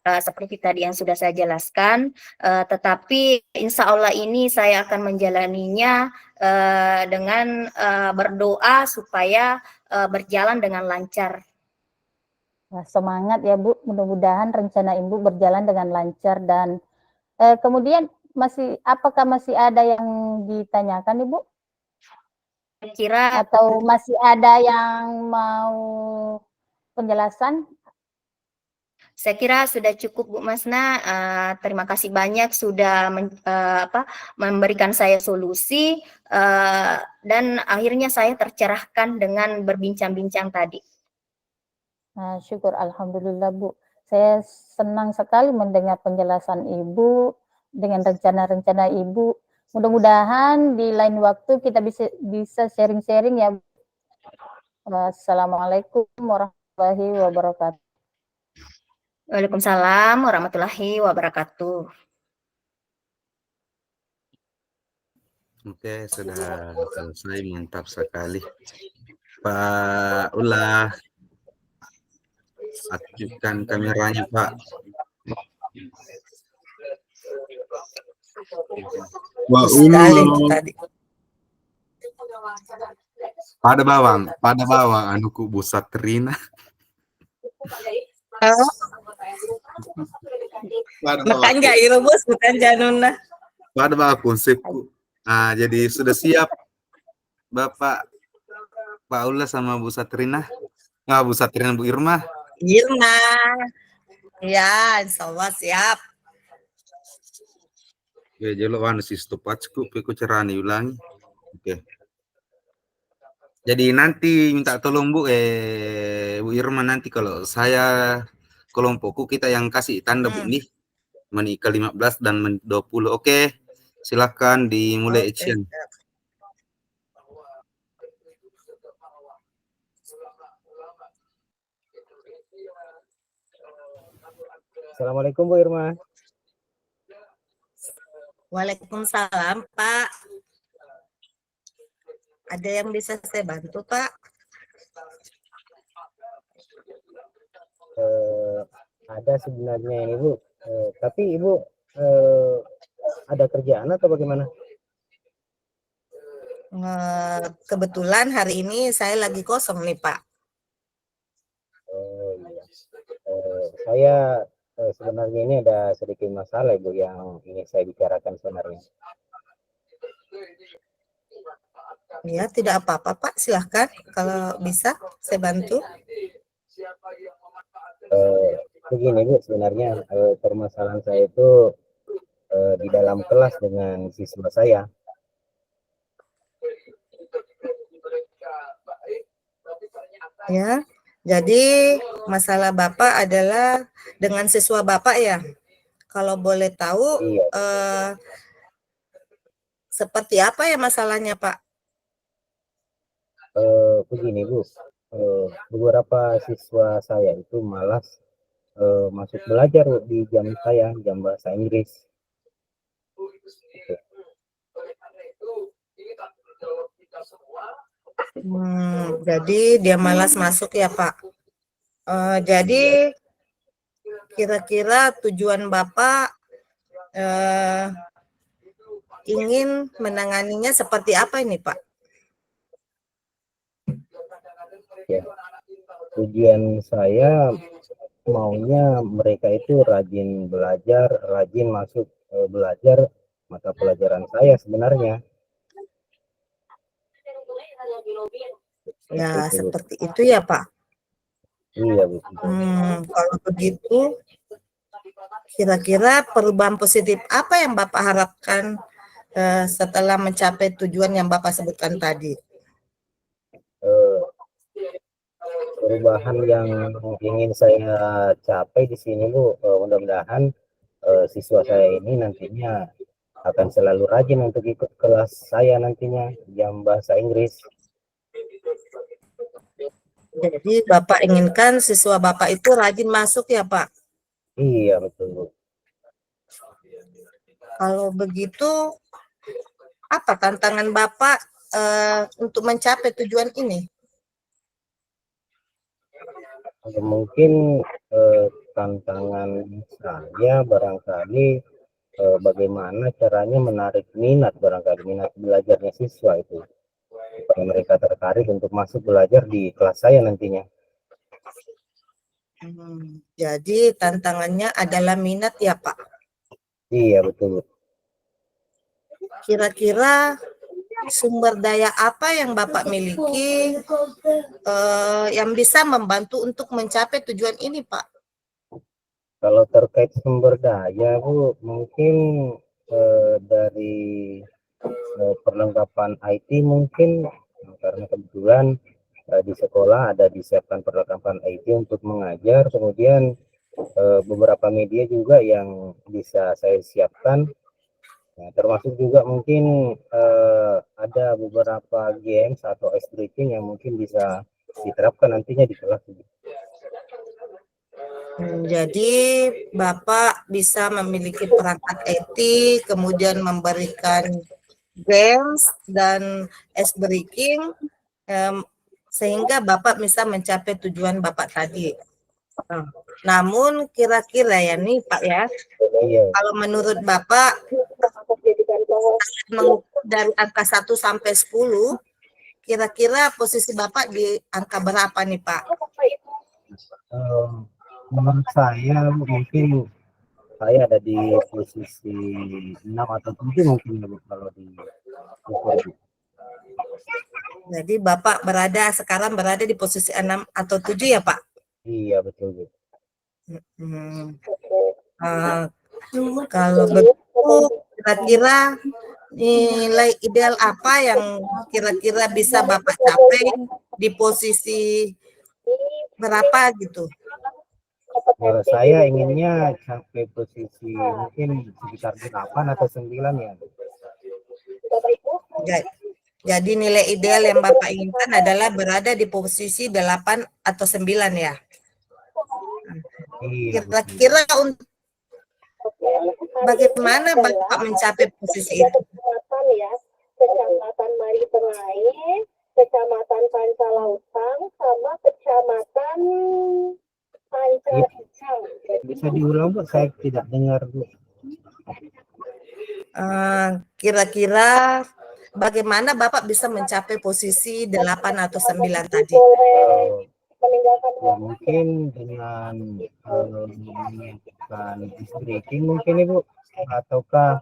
Seperti tadi yang sudah saya jelaskan, tetapi insya Allah ini saya akan menjalaninya dengan berdoa supaya berjalan dengan lancar. Nah, semangat ya Bu, mudah-mudahan rencana Ibu berjalan dengan lancar. Dan kemudian apakah masih ada yang ditanyakan Ibu? Kira Atau masih ada yang mau penjelasan? Saya kira sudah cukup Bu Masna. Terima kasih banyak sudah memberikan saya solusi dan akhirnya saya tercerahkan dengan berbincang-bincang tadi. Nah, syukur alhamdulillah Bu. Saya senang sekali mendengar penjelasan Ibu dengan rencana-rencana Ibu. Mudah-mudahan di lain waktu kita bisa sharing-sharing ya. Wassalamualaikum warahmatullahi wabarakatuh. Waalaikumsalam warahmatullahi wabarakatuh. Oke, sudah selesai, mantap sekali. Pak Ulah, aktifkan kameranya Pak. Pak Ulah. Pada bawang, anuku Bu Satrina. Makan gak itu bos, bukan januna. Pada bawang konsepku. Nah, jadi sudah siap Bapak Pak Ulah sama Bu Satrina. Nah, Bu Satrina, Bu Irma. Irma. Ya, insya Allah siap. Oke, jelo anu si stopatku, peku cerani ulangi. Oke. Jadi nanti minta tolong Bu Bu Irma, nanti kalau saya kelompokku kita yang kasih tanda Bu nih. Menit ke-15 dan menit 20. Oke. Silakan dimulai action. Assalamualaikum Bu Irma. Waalaikumsalam Pak. Ada yang bisa saya bantu Pak? Ada sebenarnya ini Bu, tapi Ibu ada kerjaan atau bagaimana? Kebetulan hari ini saya lagi kosong nih Pak. Oh iya. Saya sebenarnya ini ada sedikit masalah Ibu yang ingin saya bicarakan sebenarnya. Ya, tidak apa-apa Pak, silahkan. Kalau bisa saya bantu. Begini Bu, sebenarnya permasalahan saya itu di dalam kelas dengan siswa saya. Ya, jadi masalah Bapak adalah dengan siswa Bapak ya. Kalau boleh tahu, Iya. seperti apa ya masalahnya Pak? Begini Bu, beberapa siswa saya itu malas masuk belajar di jam saya, jam bahasa Inggris. Jadi dia malas masuk ya Pak. Jadi kira-kira tujuan Bapak ingin menanganinya seperti apa ini Pak? Ya, tujuan saya maunya mereka itu rajin belajar, rajin masuk belajar mata pelajaran saya sebenarnya. Ya, seperti itu ya Pak. Iya Bu. Kalau begitu Kira-kira perubahan positif apa yang Bapak harapkan setelah mencapai tujuan yang Bapak sebutkan tadi? Eh, Perubahan yang ingin saya capai di sini Bu, mudah-mudahan siswa saya ini nantinya akan selalu rajin untuk ikut kelas saya nantinya jam bahasa Inggris. Jadi Bapak inginkan siswa Bapak itu rajin masuk ya Pak? Iya betul Bu. Kalau begitu, apa tantangan Bapak untuk mencapai tujuan ini? Mungkin tantangan saya barangkali bagaimana caranya menarik minat belajarnya siswa itu supaya mereka tertarik untuk masuk belajar di kelas saya nantinya. Jadi tantangannya adalah minat ya Pak? Iya betul. Kira-kira sumber daya apa yang Bapak miliki yang bisa membantu untuk mencapai tujuan ini Pak? Kalau terkait sumber daya Bu, mungkin dari perlengkapan IT mungkin, karena kebetulan di sekolah ada disiapkan perlengkapan IT untuk mengajar, kemudian beberapa media juga yang bisa saya siapkan. Nah, termasuk juga mungkin ada beberapa games atau ice breaking yang mungkin bisa diterapkan nantinya di kelas. Jadi Bapak bisa memiliki perangkat IT, kemudian memberikan games dan ice breaking, sehingga Bapak bisa mencapai tujuan Bapak tadi. Namun kira-kira ya nih Pak ya, Iya. kalau menurut Bapak mengukur dari angka 1 sampai 10, kira-kira posisi Bapak di angka berapa nih Pak? Menurut saya mungkin saya ada di posisi 6 atau 7 mungkin ya Bu, kalau di ukur. Jadi Bapak sekarang berada di posisi 6 atau 7 ya Pak? Iya betul Bu. Kalau begitu kira-kira nilai ideal apa yang kira-kira bisa Bapak capai di posisi berapa gitu? Saya inginnya sampai posisi mungkin sekitar 8 atau 9 ya. Jadi nilai ideal yang Bapak inginkan adalah berada di posisi 8 atau 9 ya? Iya, Kira-kira bagaimana Bapak mencapai posisi itu? Kecamatan Mari Tengahai, Kecamatan Pancalautang, sama Kecamatan Pancalicang. Bisa diulang Bu, saya tidak dengar Bu. Kira-kira bagaimana Bapak bisa mencapai posisi 8 atau 9 tadi? Ya, mungkin dengan menyiapkan breaking mungkin Ibu, ataukah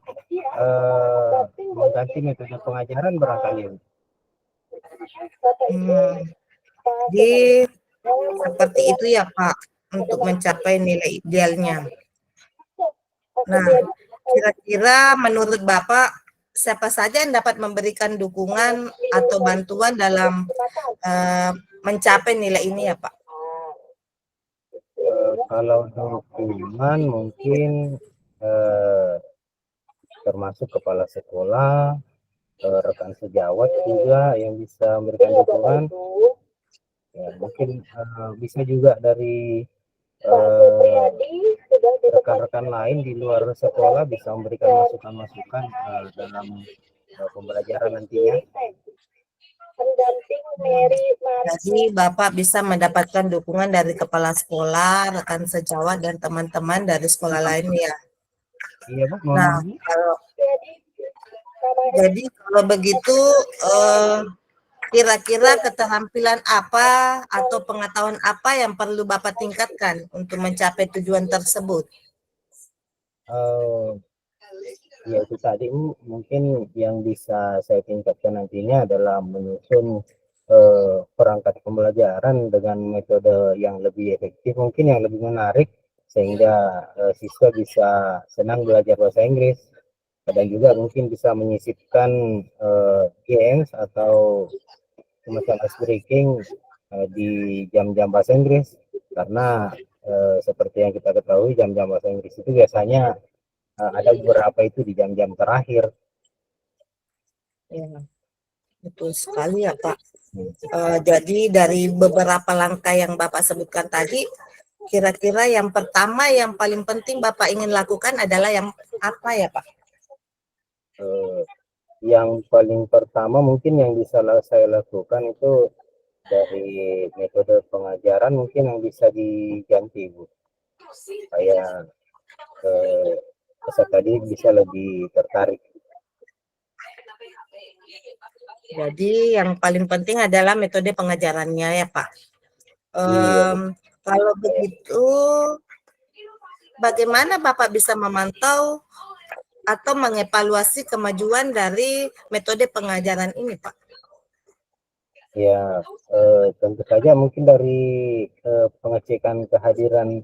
mengganti metode pengajaran barangkali. Jadi seperti itu ya Pak untuk mencapai nilai idealnya. Nah, kira-kira menurut Bapak siapa saja yang dapat memberikan dukungan atau bantuan dalam mencapai nilai ini ya Pak? Kalau dukungan mungkin termasuk kepala sekolah, rekan sejawat juga yang bisa memberikan dukungan. Ya, mungkin bisa juga dari rekan-rekan lain di luar sekolah bisa memberikan masukan-masukan dalam pembelajaran nantinya. Jadi Bapak bisa mendapatkan dukungan dari kepala sekolah, rekan sejawat, dan teman-teman dari sekolah lain ya. Iya Bu. Nah, jadi kalau begitu kira-kira keterampilan apa atau pengetahuan apa yang perlu Bapak tingkatkan untuk mencapai tujuan tersebut? Ya itu tadi mungkin yang bisa saya tingkatkan nantinya adalah menyusun perangkat pembelajaran dengan metode yang lebih efektif, mungkin yang lebih menarik sehingga siswa bisa senang belajar bahasa Inggris, dan juga mungkin bisa menyisipkan games atau semacam ice breaking di jam-jam bahasa Inggris, karena seperti yang kita ketahui jam-jam bahasa Inggris itu biasanya ada beberapa itu di jam-jam terakhir. Ya, betul sekali ya Pak. Jadi dari beberapa langkah yang Bapak sebutkan tadi, kira-kira yang pertama yang paling penting Bapak ingin lakukan adalah yang apa ya Pak? Yang paling pertama mungkin yang bisa saya lakukan itu dari metode pengajaran mungkin yang bisa diganti, Bu, supaya peserta tadi bisa lebih tertarik. Jadi yang paling penting adalah metode pengajarannya ya Pak. Kalau begitu, bagaimana Bapak bisa memantau atau mengevaluasi kemajuan dari metode pengajaran ini Pak? Ya, tentu saja mungkin dari pengecekan kehadiran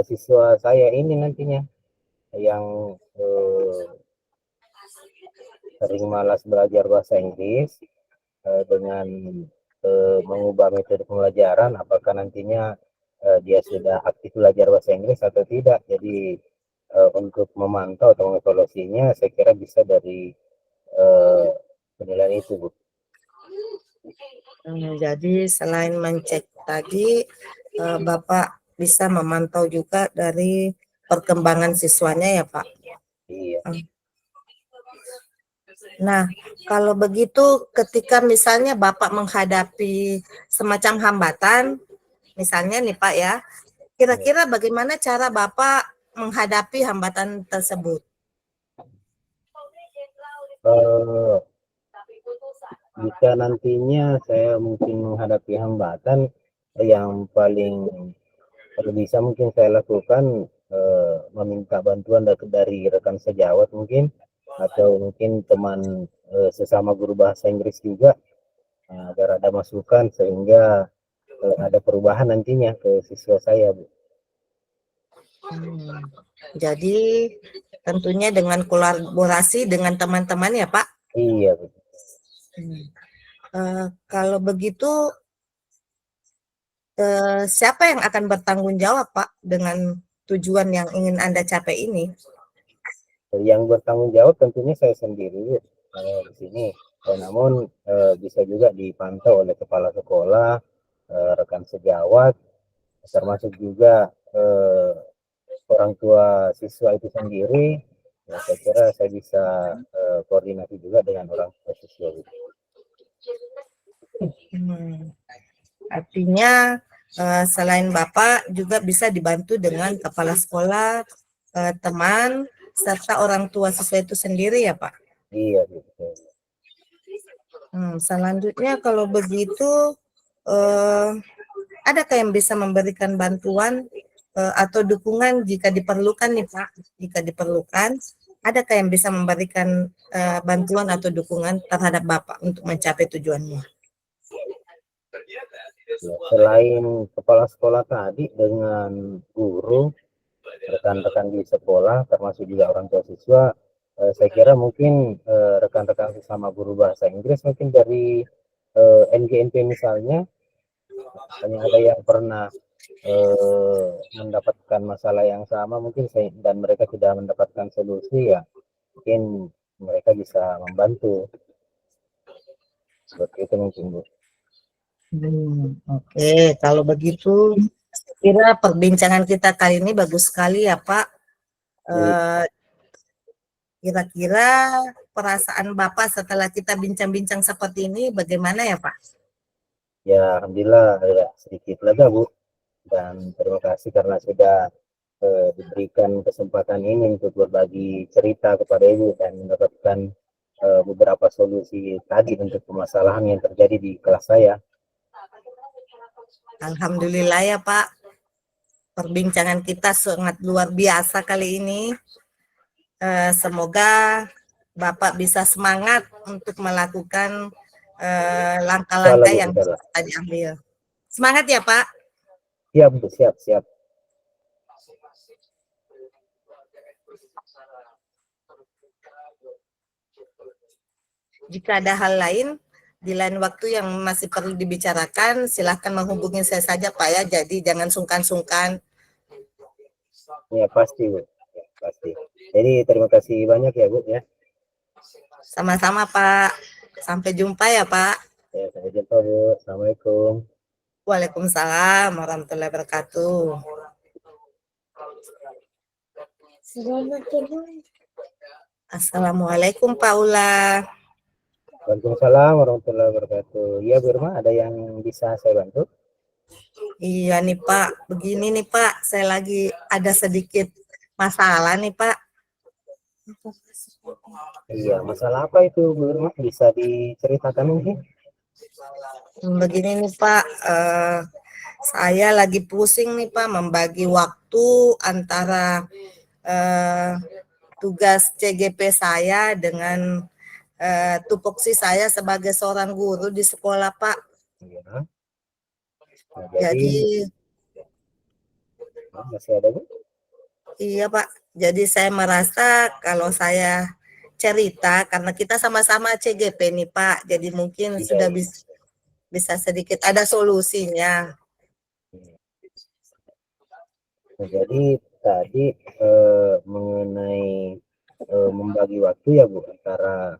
siswa saya ini nantinya yang sering malas belajar bahasa Inggris, dengan mengubah metode pembelajaran, apakah nantinya dia sudah aktif belajar bahasa Inggris atau tidak. Jadi untuk memantau atau mengevaluasinya, saya kira bisa dari penilaian itu, Bu. Jadi selain mencek tadi, Bapak bisa memantau juga dari perkembangan siswanya ya Pak? Iya. Nah, kalau begitu ketika misalnya Bapak menghadapi semacam hambatan, misalnya nih Pak ya, kira-kira bagaimana cara Bapak menghadapi hambatan tersebut? Jika nantinya saya mungkin menghadapi hambatan, yang paling bisa mungkin saya lakukan meminta bantuan dari rekan sejawat mungkin, atau mungkin teman sesama guru bahasa Inggris juga, agar ada masukan sehingga ada perubahan nantinya ke siswa saya, Bu. Jadi tentunya dengan kolaborasi dengan teman-teman ya Pak? Iya, Bu. Kalau begitu, siapa yang akan bertanggung jawab Pak dengan tujuan yang ingin Anda capai ini? Yang bertanggung jawab tentunya saya sendiri di sini. Namun bisa juga dipantau oleh kepala sekolah, rekan sejawat, termasuk juga orang tua siswa itu sendiri. Nah, saya kira saya bisa koordinasi juga dengan orang tua siswa. Artinya selain Bapak juga bisa dibantu dengan kepala sekolah, teman, serta orang tua siswa itu sendiri ya Pak? Iya, betul. Selanjutnya kalau begitu, adakah yang bisa memberikan bantuan atau dukungan jika diperlukan nih Pak? Jika diperlukan, adakah yang bisa memberikan bantuan atau dukungan terhadap Bapak untuk mencapai tujuannya? Ya, selain kepala sekolah tadi dengan guru, rekan-rekan di sekolah, termasuk juga orang tua siswa, saya kira mungkin rekan-rekan sesama guru bahasa Inggris mungkin dari NGNP misalnya, hanya ada yang pernah mendapatkan masalah yang sama mungkin dan mereka sudah mendapatkan solusi, ya mungkin mereka bisa membantu. Seperti itu mungkin, Bu. Oke, kalau begitu kira perbincangan kita kali ini bagus sekali ya Pak. Kira-kira perasaan Bapak setelah kita bincang-bincang seperti ini bagaimana ya Pak? Ya, alhamdulillah sedikit lega, Bu. Dan terima kasih karena sudah diberikan kesempatan ini untuk berbagi cerita kepada Ibu dan mendapatkan beberapa solusi tadi untuk permasalahan yang terjadi di kelas saya. Alhamdulillah ya Pak, perbincangan kita sangat luar biasa kali ini. Semoga Bapak bisa semangat untuk melakukan langkah-langkah yang bisa diambil. Semangat ya Pak. Siap, Bu, siap. Jika ada hal lain di lain waktu yang masih perlu dibicarakan, silahkan menghubungi saya saja Pak ya. Jadi jangan sungkan-sungkan. Ya pasti Bu, ya, pasti. Jadi terima kasih banyak ya Bu ya. Sama-sama Pak. Sampai jumpa ya Pak. Ya, sampai jumpa Bu. Assalamualaikum. Waalaikumsalam warahmatullahi wabarakatuh. Assalamualaikum Pak Ula. Waalaikumsalam warahmatullahi wabarakatuh. Iya Bu Irma, ada yang bisa saya bantu? Iya nih Pak, begini nih Pak, saya lagi ada sedikit masalah nih Pak. Iya, masalah apa itu Bu Irma? Bisa diceritakan mungkin? Begini nih Pak, saya lagi pusing nih Pak membagi waktu antara tugas CGP saya dengan tupoksi saya sebagai seorang guru di sekolah Pak. Iya. Nah, Jadi masih ada Bu? iya Pak, jadi saya merasa kalau saya cerita, karena kita sama-sama CGP nih Pak, jadi mungkin Iya, sudah iya. bisa sedikit ada solusinya. Nah, jadi tadi mengenai membagi waktu ya Bu antara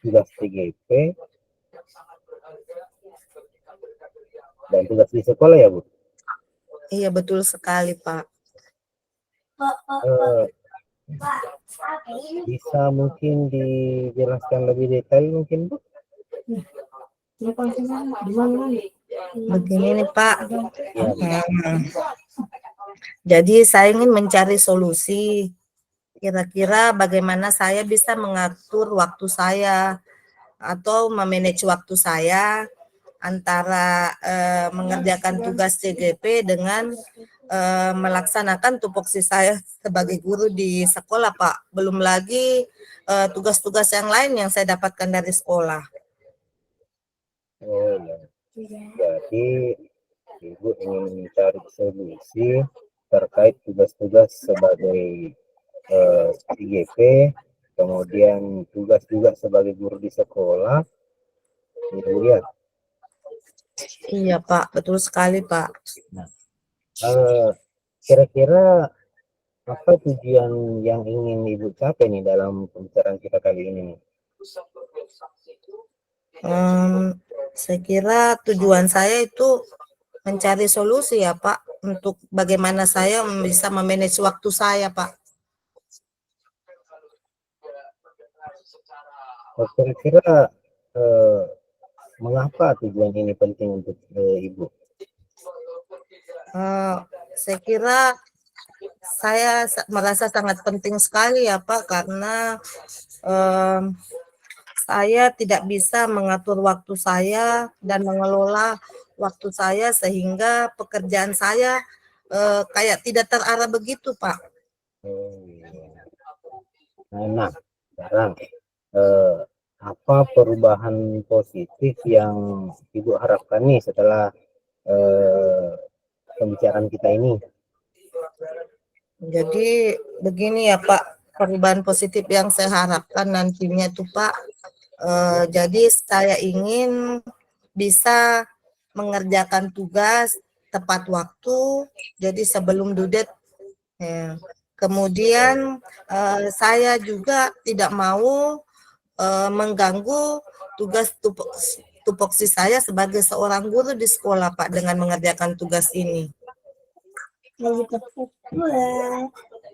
tugas TGP dan tugas di sekolah ya Bu. Iya betul sekali Pak. Bisa mungkin dijelaskan lebih detail mungkin Bu? Begini nih Pak, Ya, jadi saya ingin mencari solusi. Kira-kira bagaimana saya bisa mengatur waktu saya atau memanage waktu saya antara mengerjakan tugas CGP dengan melaksanakan tupoksi saya sebagai guru di sekolah Pak. Belum lagi tugas-tugas yang lain yang saya dapatkan dari sekolah. oh ya. Jadi Ibu ingin mencari solusi terkait tugas-tugas sebagai TGP, kemudian tugas juga sebagai guru di sekolah. Ibu ya. Iya Pak, betul sekali Pak. Kira-kira apa tujuan yang ingin Ibu capai nih dalam pembicaraan kita kali ini? Saya kira tujuan saya itu mencari solusi ya Pak, untuk bagaimana saya bisa memanage waktu saya Pak. Kira-kira mengapa tujuan ini penting untuk Ibu? Saya kira saya merasa sangat penting sekali ya Pak, karena saya tidak bisa mengatur waktu saya dan mengelola waktu saya sehingga pekerjaan saya kayak tidak terarah begitu Pak. Nah, sekarang apa perubahan positif yang Ibu harapkan nih setelah pembicaraan kita ini? Jadi begini ya Pak, perubahan positif yang saya harapkan nantinya itu Pak, jadi saya ingin bisa mengerjakan tugas tepat waktu, jadi sebelum due date. Kemudian saya juga tidak mau mengganggu tugas tupoksi saya sebagai seorang guru di sekolah Pak dengan mengerjakan tugas ini.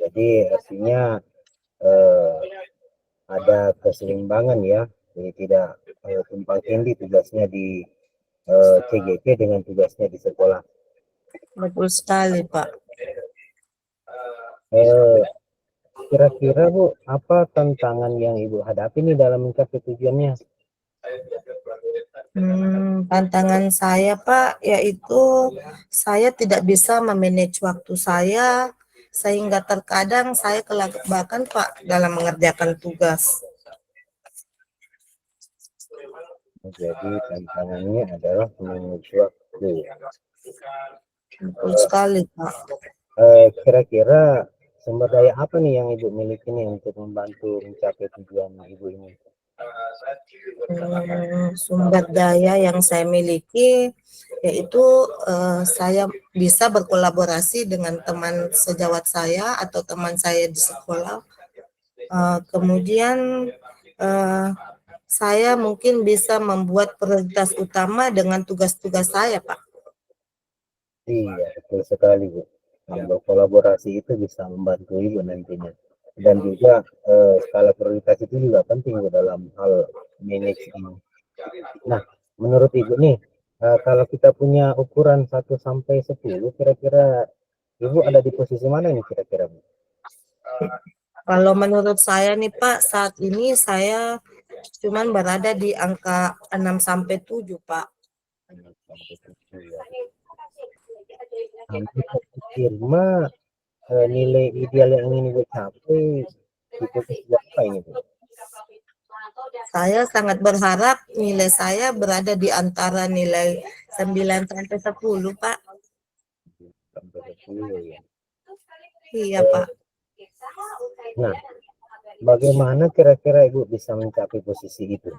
Jadi artinya ada keseimbangan ya, jadi tidak tumpang tindih tugasnya di CGP dengan tugasnya di sekolah. Betul sekali Pak. Kira-kira Bu, apa tantangan yang Ibu hadapi nih dalam mencapai tujuannya? Tantangan saya Pak, yaitu saya tidak bisa memanage waktu saya, sehingga terkadang saya kelabakan Pak dalam mengerjakan tugas. Jadi tantangannya adalah memanage waktu. Betul sekali Pak. Kira-kira sumber daya apa nih yang Ibu miliki nih untuk membantu mencapai tujuan Ibu ini? Sumber daya yang saya miliki yaitu saya bisa berkolaborasi dengan teman sejawat saya atau teman saya di sekolah. Kemudian saya mungkin bisa membuat prioritas utama dengan tugas-tugas saya, Pak. Iya, betul sekali, Bu. Kalau kolaborasi itu bisa membantu Ibu nantinya. Dan juga skala prioritas itu juga penting Bu, dalam hal manajemen. Nah, menurut Ibu nih, kalau kita punya ukuran 1 sampai 10, kira-kira Ibu ada di posisi mana nih kira-kira, Bu? Kalau menurut saya nih, Pak, saat ini saya cuman berada di angka 6 sampai 7, Pak. 6 sampai 7 ya. Hampir firma nilai ideal yang ingin Ibu capai di posisi berapa ini, Bu? Saya sangat berharap nilai saya berada di antara nilai 9 sampai 10, Pak. Sampai 10 ya. Iya, Pak. Nah, bagaimana kira-kira Ibu bisa mencapai posisi itu?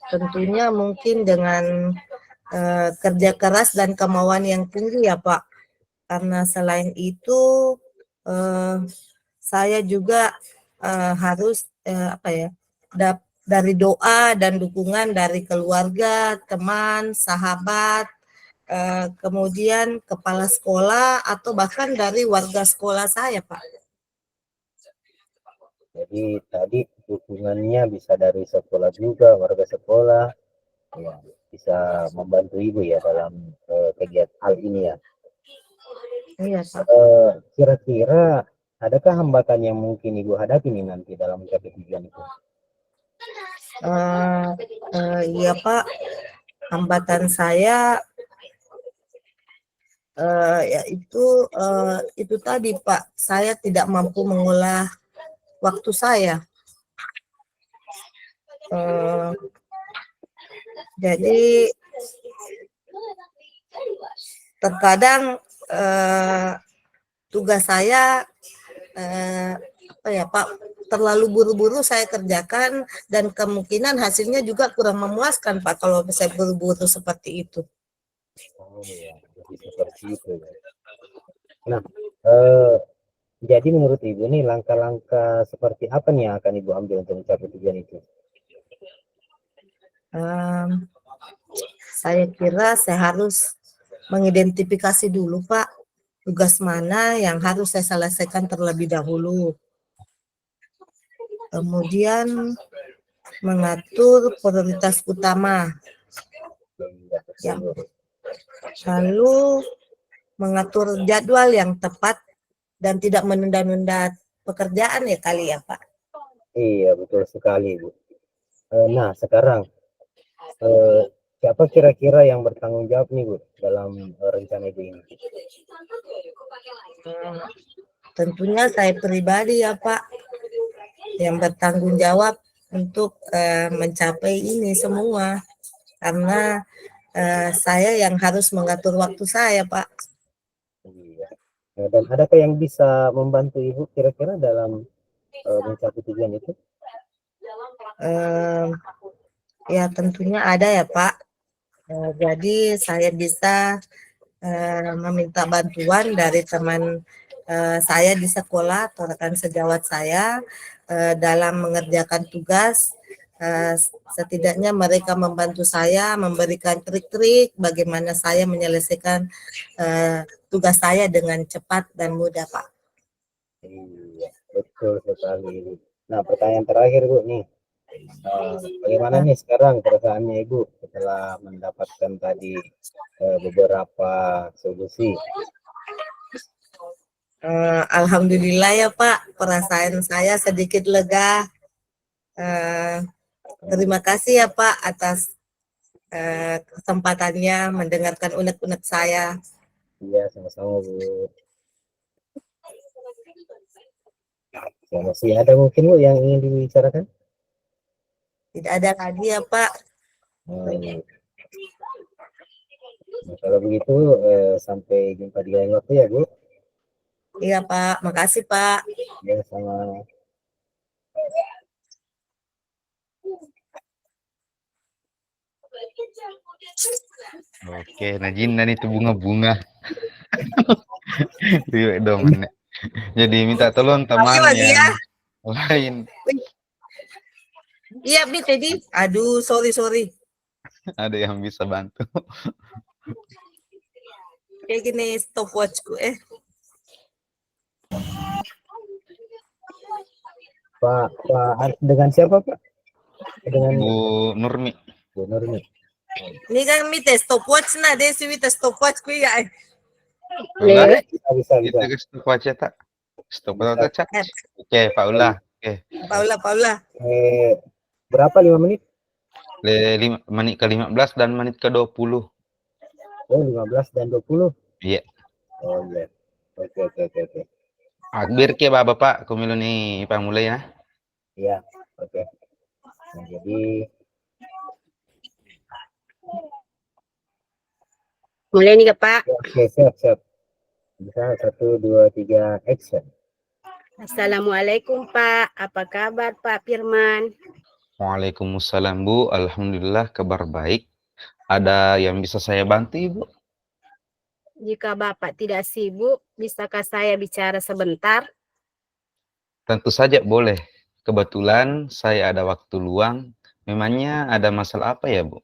Tentunya mungkin dengan kerja keras dan kemauan yang tinggi ya, Pak. Karena selain itu saya juga harus dari doa dan dukungan dari keluarga, teman, sahabat, kemudian kepala sekolah atau bahkan dari warga sekolah saya, Pak. Jadi tadi dukungannya bisa dari sekolah juga, warga sekolah, ya bisa membantu Ibu ya dalam kegiatan hal ini ya. Iya, Pak. Kira-kira adakah hambatan yang mungkin Ibu hadapi nih nanti dalam mencapai tujuan itu? Iya, Pak. Hambatan saya yaitu itu tadi, Pak. Saya tidak mampu mengolah waktu saya. Jadi terkadang tugas saya Pak, terlalu buru-buru saya kerjakan dan kemungkinan hasilnya juga kurang memuaskan, Pak, kalau saya buru-buru seperti itu. Oh ya, jadi seperti itu ya. Nah, jadi menurut Ibu nih langkah-langkah seperti apa nih yang akan Ibu ambil untuk mencapai tujuan itu? Saya kira saya harus mengidentifikasi dulu, Pak, tugas mana yang harus saya selesaikan terlebih dahulu. Kemudian mengatur prioritas utama. Lalu mengatur jadwal yang tepat dan tidak menunda-nunda pekerjaan ya kali ya, Pak. Iya, betul sekali, Bu. Nah, sekarang siapa kira-kira yang bertanggung jawab nih, Bu, dalam rencana Ibu ini? Tentunya saya pribadi ya, Pak, yang bertanggung jawab untuk mencapai ini semua. Karena saya yang harus mengatur waktu saya, Pak. Iya. Dan adakah yang bisa membantu Ibu kira-kira dalam mencapai tujuan itu? Ya tentunya ada ya, Pak. Jadi saya bisa meminta bantuan dari teman saya di sekolah atau rekan sejawat saya dalam mengerjakan tugas. Setidaknya mereka membantu saya memberikan trik-trik bagaimana saya menyelesaikan tugas saya dengan cepat dan mudah, Pak. Iya, betul sekali. Nah, pertanyaan terakhir, Bu, nih. Bagaimana nih sekarang perasaannya Ibu setelah mendapatkan tadi beberapa solusi? Alhamdulillah ya, Pak, perasaan saya sedikit lega. Terima kasih ya, Pak, atas kesempatannya mendengarkan unek-unek saya. Iya, sama-sama, Bu. Masih ada mungkin, Bu, yang ingin dibicarakan? Tidak ada lagi ya, Pak. Nah, kalau begitu sampai jumpa di lain waktu ya Bu. Iya Pak, makasih Pak. Ya, sama. Oke, Najin dan itu bunga-bunga. Iya dong, Nek. Jadi minta tolong teman lagi ya. yang lain. Iya Bi tadi. Aduh, sorry. Ada yang bisa bantu. Kayak gini stopwatchku. Pak dengan siapa Pak? Dengan Bu Nurmi. Bu Nurmi. Ini kan mi tes stopwatch nah, deh si tes stopwatchku ya. Ulah, Bisa. itu ke stop aja tak. Stop atau cak. Eh, Oke, Pak Ulah. Oke. Paula. Berapa 5 menit? Menit ke-15 dan menit ke-20. Oh, 15 dan 20. Iya. Oh iya. Oke. Akbir ke Bapak kumilu nih pamulai ya. Iya, oke. Nah, jadi Mulai nih Pak. oke, siap. Bisa 1, 2, 3, action. Assalamualaikum Pak. Apa kabar Pak Firman? Waalaikumsalam Bu. Alhamdulillah kabar baik. Ada yang bisa saya bantu Ibu? Jika Bapak tidak sibuk, bisakah saya bicara sebentar? Tentu saja boleh. Kebetulan saya ada waktu luang. Memangnya ada masalah apa ya Bu?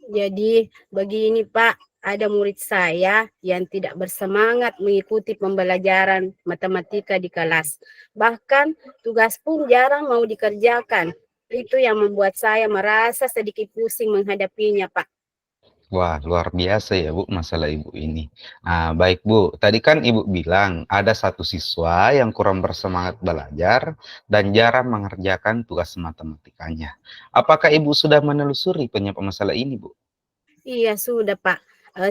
Jadi begini Pak, ada murid saya yang tidak bersemangat mengikuti pembelajaran matematika di kelas. Bahkan tugas pun jarang mau dikerjakan. Itu yang membuat saya merasa sedikit pusing menghadapinya Pak. Wah, luar biasa ya Bu, masalah Ibu ini. Nah, baik Bu, tadi kan Ibu bilang ada satu siswa yang kurang bersemangat belajar dan jarang mengerjakan tugas matematikanya. Apakah Ibu sudah menelusuri penyebab masalah ini, Bu? Iya sudah Pak.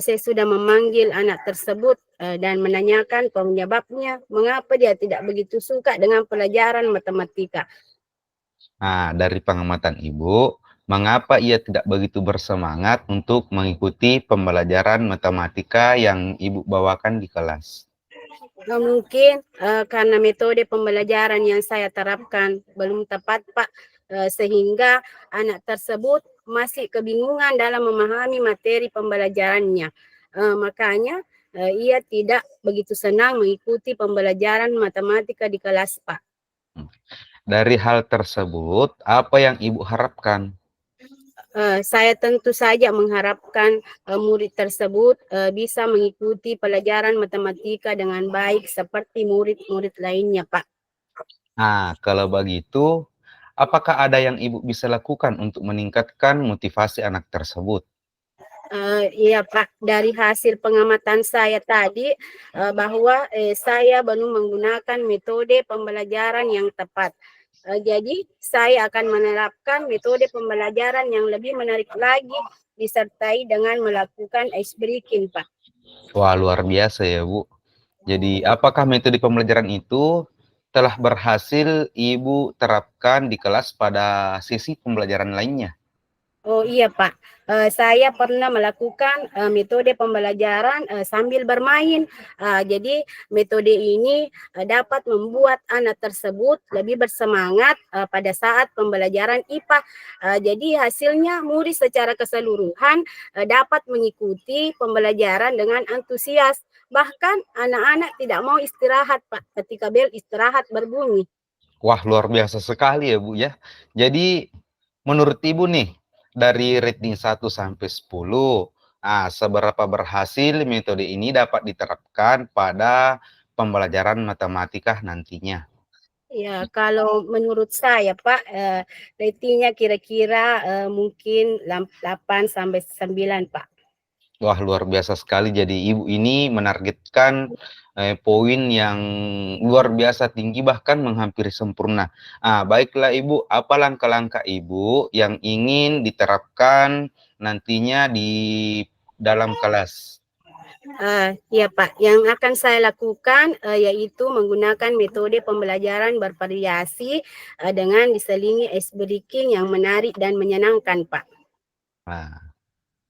Saya sudah memanggil anak tersebut dan menanyakan penyebabnya mengapa dia tidak begitu suka dengan pelajaran matematika. Nah, dari pengamatan Ibu, mengapa ia tidak begitu bersemangat untuk mengikuti pembelajaran matematika yang Ibu bawakan di kelas? Mungkin karena metode pembelajaran yang saya terapkan belum tepat Pak, sehingga anak tersebut masih kebingungan dalam memahami materi pembelajarannya. Makanya ia tidak begitu senang mengikuti pembelajaran matematika di kelas Pak. Dari hal tersebut, apa yang Ibu harapkan? Saya tentu saja mengharapkan murid tersebut bisa mengikuti pelajaran matematika dengan baik seperti murid-murid lainnya, Pak. Nah, kalau begitu, apakah ada yang Ibu bisa lakukan untuk meningkatkan motivasi anak tersebut? Iya Pak, dari hasil pengamatan saya tadi bahwa saya belum menggunakan metode pembelajaran yang tepat. Jadi saya akan menerapkan metode pembelajaran yang lebih menarik lagi disertai dengan melakukan ice breaking Pak. Wah, luar biasa ya, Bu. Jadi, apakah metode pembelajaran itu telah berhasil Ibu terapkan di kelas pada sesi pembelajaran lainnya? Oh iya Pak, saya pernah melakukan metode pembelajaran sambil bermain. Jadi metode ini dapat membuat anak tersebut lebih bersemangat pada saat pembelajaran IPA. Jadi hasilnya murid secara keseluruhan dapat mengikuti pembelajaran dengan antusias. Bahkan anak-anak tidak mau istirahat Pak ketika bel istirahat berbunyi. Wah, luar biasa sekali ya, Bu ya. Jadi, menurut Ibu nih, dari rating 1 sampai 10, seberapa berhasil metode ini dapat diterapkan pada pembelajaran matematika nantinya? Ya, kalau menurut saya Pak, ratingnya kira-kira mungkin 8 sampai 9 Pak. Wah, luar biasa sekali. Jadi Ibu ini menargetkan poin yang luar biasa tinggi, bahkan menghampiri sempurna. Baiklah Ibu, apa langkah-langkah Ibu yang ingin diterapkan nantinya di dalam kelas? Ya Pak, yang akan saya lakukan yaitu menggunakan metode pembelajaran bervariasi dengan diselingi ice breaking yang menarik dan menyenangkan Pak. Nah,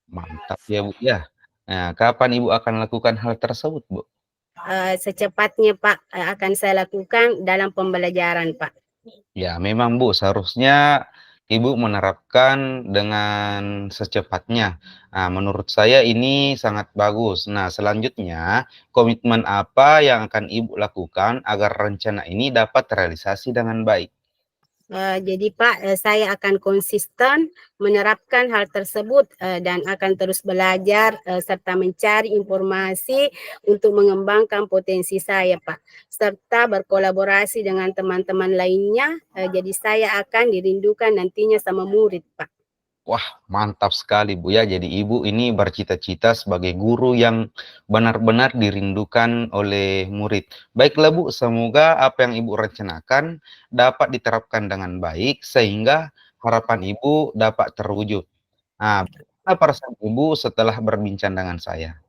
mantap ya Bu ya. Nah, kapan Ibu akan lakukan hal tersebut, Bu? Secepatnya Pak, akan saya lakukan dalam pembelajaran Pak. Ya, memang Bu, seharusnya Ibu menerapkan dengan secepatnya. Nah, menurut saya ini sangat bagus. Nah, selanjutnya, komitmen apa yang akan Ibu lakukan agar rencana ini dapat terrealisasi dengan baik? Jadi Pak, saya akan konsisten menerapkan hal tersebut dan akan terus belajar serta mencari informasi untuk mengembangkan potensi saya Pak, serta berkolaborasi dengan teman-teman lainnya. Jadi saya akan dirindukan nantinya sama murid Pak. Wah, mantap sekali Bu ya. Jadi Ibu ini bercita-cita sebagai guru yang benar-benar dirindukan oleh murid. Baiklah Bu, semoga apa yang Ibu rencanakan dapat diterapkan dengan baik sehingga harapan Ibu dapat terwujud. Nah, bagaimana perasaan Ibu setelah berbincang dengan saya?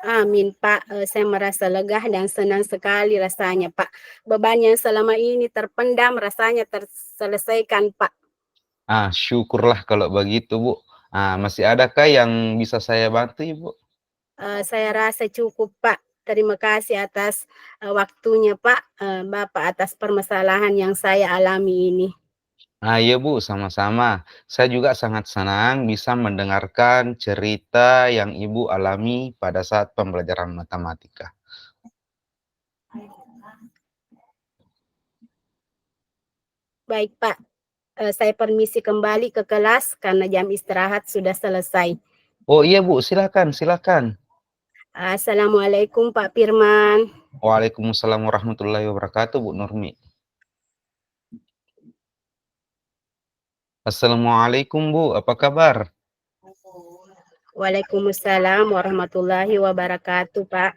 Amin Pak, saya merasa lega dan senang sekali rasanya Pak. Beban yang selama ini terpendam rasanya terselesaikan Pak. Syukurlah kalau begitu Bu. Masih adakah yang bisa saya bantu Ibu? Saya rasa cukup Pak. Terima kasih atas waktunya Pak, Bapak atas permasalahan yang saya alami ini. Iya Bu, sama-sama. Saya juga sangat senang bisa mendengarkan cerita yang Ibu alami pada saat pembelajaran matematika. Baik Pak, saya permisi kembali ke kelas karena jam istirahat sudah selesai. Oh iya Bu, silakan, silakan. Assalamualaikum Pak Firman. Waalaikumsalam warahmatullahi wabarakatuh Bu Nurmi. Assalamualaikum Bu, apa kabar? Waalaikumsalam warahmatullahi wabarakatuh Pak.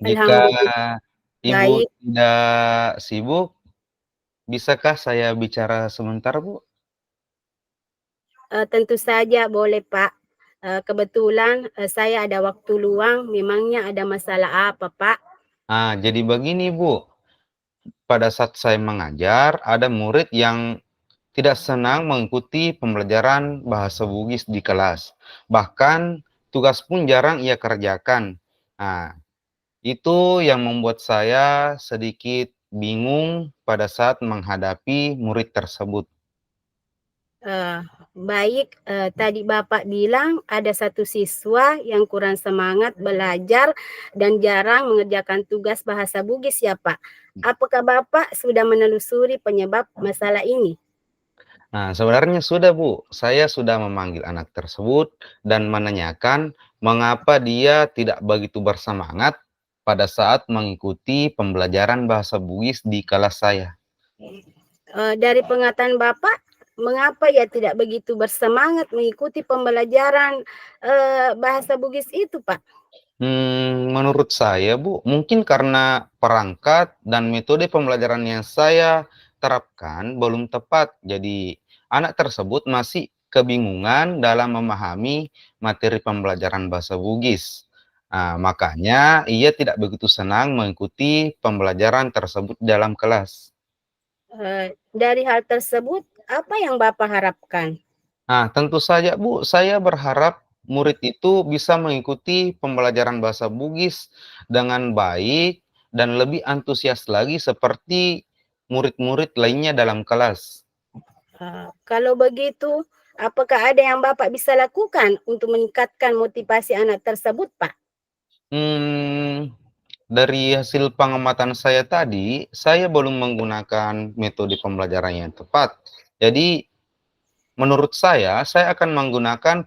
Jika Alhamdulillah Ibu baik. tidak sibuk, bisakah saya bicara sebentar Bu? Tentu saja boleh Pak. Kebetulan saya ada waktu luang, memangnya ada masalah apa Pak? Jadi begini Bu, pada saat saya mengajar, ada murid yang tidak senang mengikuti pembelajaran bahasa Bugis di kelas. Bahkan tugas pun jarang ia kerjakan. Nah, itu yang membuat saya sedikit bingung pada saat menghadapi murid tersebut. Baik, tadi Bapak bilang ada satu siswa yang kurang semangat belajar dan jarang mengerjakan tugas bahasa Bugis ya Pak. Apakah Bapak sudah menelusuri penyebab masalah ini? Nah, sebenarnya sudah Bu, saya sudah memanggil anak tersebut dan menanyakan mengapa dia tidak begitu bersemangat pada saat mengikuti pembelajaran bahasa Bugis di kelas saya. Dari pengataan Bapak, mengapa ia tidak begitu bersemangat mengikuti pembelajaran bahasa Bugis itu Pak? Menurut saya Bu, mungkin karena perangkat dan metode pembelajaran yang saya terapkan belum tepat. Jadi anak tersebut masih kebingungan dalam memahami materi pembelajaran bahasa Bugis. Makanya ia tidak begitu senang mengikuti pembelajaran tersebut dalam kelas. Dari hal tersebut, apa yang Bapak harapkan? Tentu saja Bu, saya berharap murid itu bisa mengikuti pembelajaran bahasa Bugis dengan baik dan lebih antusias lagi seperti murid-murid lainnya dalam kelas. Kalau begitu, apakah ada yang Bapak bisa lakukan untuk meningkatkan motivasi anak tersebut, Pak? Dari hasil pengamatan saya tadi, saya belum menggunakan metode pembelajaran yang tepat. Jadi, menurut saya akan menggunakan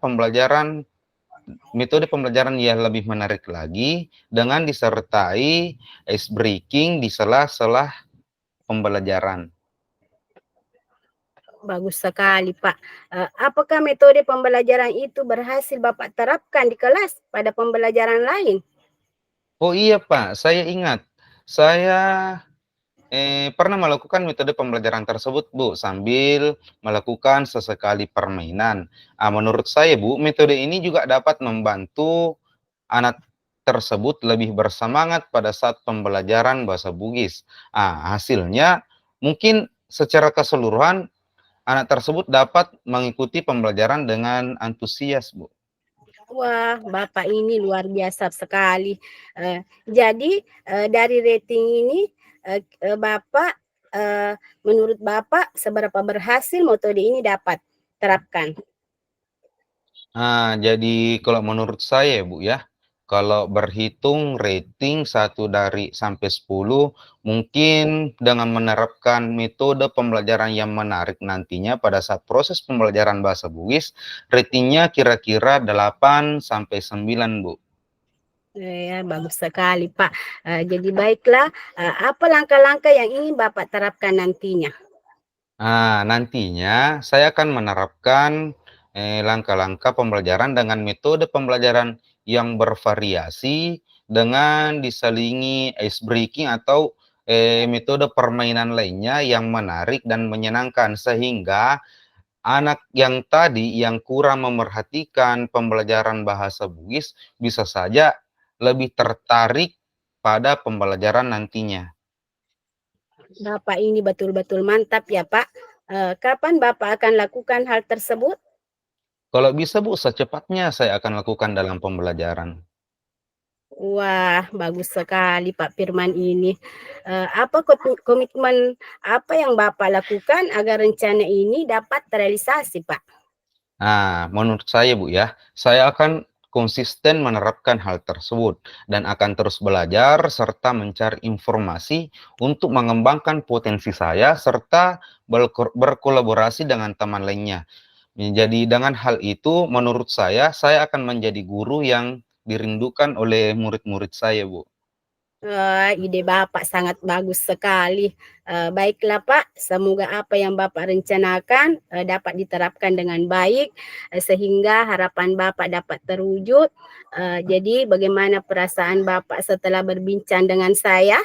metode pembelajaran yang lebih menarik lagi dengan disertai ice breaking di sela-sela pembelajaran. Bagus sekali, Pak. Apakah metode pembelajaran itu berhasil Bapak terapkan di kelas pada pembelajaran lain? Oh iya Pak, saya ingat. Saya pernah melakukan metode pembelajaran tersebut Bu, sambil melakukan sesekali permainan. Menurut saya Bu, metode ini juga dapat membantu anak tersebut lebih bersemangat pada saat pembelajaran bahasa Bugis. Hasilnya mungkin secara keseluruhan anak tersebut dapat mengikuti pembelajaran dengan antusias, Bu. Wah, Bapak ini luar biasa sekali. Jadi dari rating ini Bapak menurut Bapak seberapa berhasil metode ini dapat terapkan? Nah, jadi kalau menurut saya, Bu ya, kalau berhitung rating 1 dari sampai 10, mungkin dengan menerapkan metode pembelajaran yang menarik nantinya pada saat proses pembelajaran bahasa Bugis, ratingnya kira-kira 8 sampai 9, Bu. Ya, bagus sekali, Pak. Jadi baiklah, apa langkah-langkah yang ingin Bapak terapkan nantinya? Nah, nantinya saya akan menerapkan langkah-langkah pembelajaran dengan metode pembelajaran yang bervariasi dengan diselingi ice breaking atau metode permainan lainnya yang menarik dan menyenangkan, sehingga anak yang tadi yang kurang memerhatikan pembelajaran bahasa Bugis bisa saja lebih tertarik pada pembelajaran nantinya. Bapak ini betul-betul mantap ya, Pak. Kapan Bapak akan lakukan hal tersebut? Kalau bisa, Bu, secepatnya saya akan lakukan dalam pembelajaran. Wah, bagus sekali Pak Firman ini. Apa komitmen apa yang Bapak lakukan agar rencana ini dapat terrealisasi, Pak? Nah, menurut saya, Bu ya, saya akan konsisten menerapkan hal tersebut dan akan terus belajar serta mencari informasi untuk mengembangkan potensi saya serta berkolaborasi dengan teman lainnya. Jadi dengan hal itu, menurut saya akan menjadi guru yang dirindukan oleh murid-murid saya, Bu. Ide Bapak sangat bagus sekali. Baiklah Pak, semoga apa yang Bapak rencanakan dapat diterapkan dengan baik sehingga harapan Bapak dapat terwujud. Jadi bagaimana perasaan Bapak setelah berbincang dengan saya?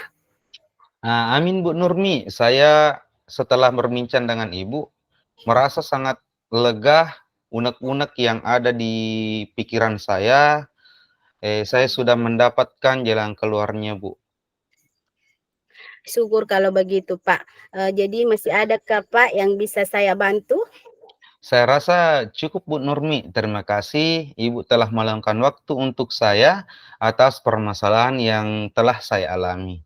Amin, Bu Nurmi. Saya setelah berbincang dengan Ibu merasa sangat lega, unek-unek yang ada di pikiran saya sudah mendapatkan jalan keluarnya, Bu. Syukur kalau begitu, Pak. Jadi masih adakah Pak yang bisa saya bantu? Saya rasa cukup, Bu Nurmi. Terima kasih Ibu telah meluangkan waktu untuk saya atas permasalahan yang telah saya alami.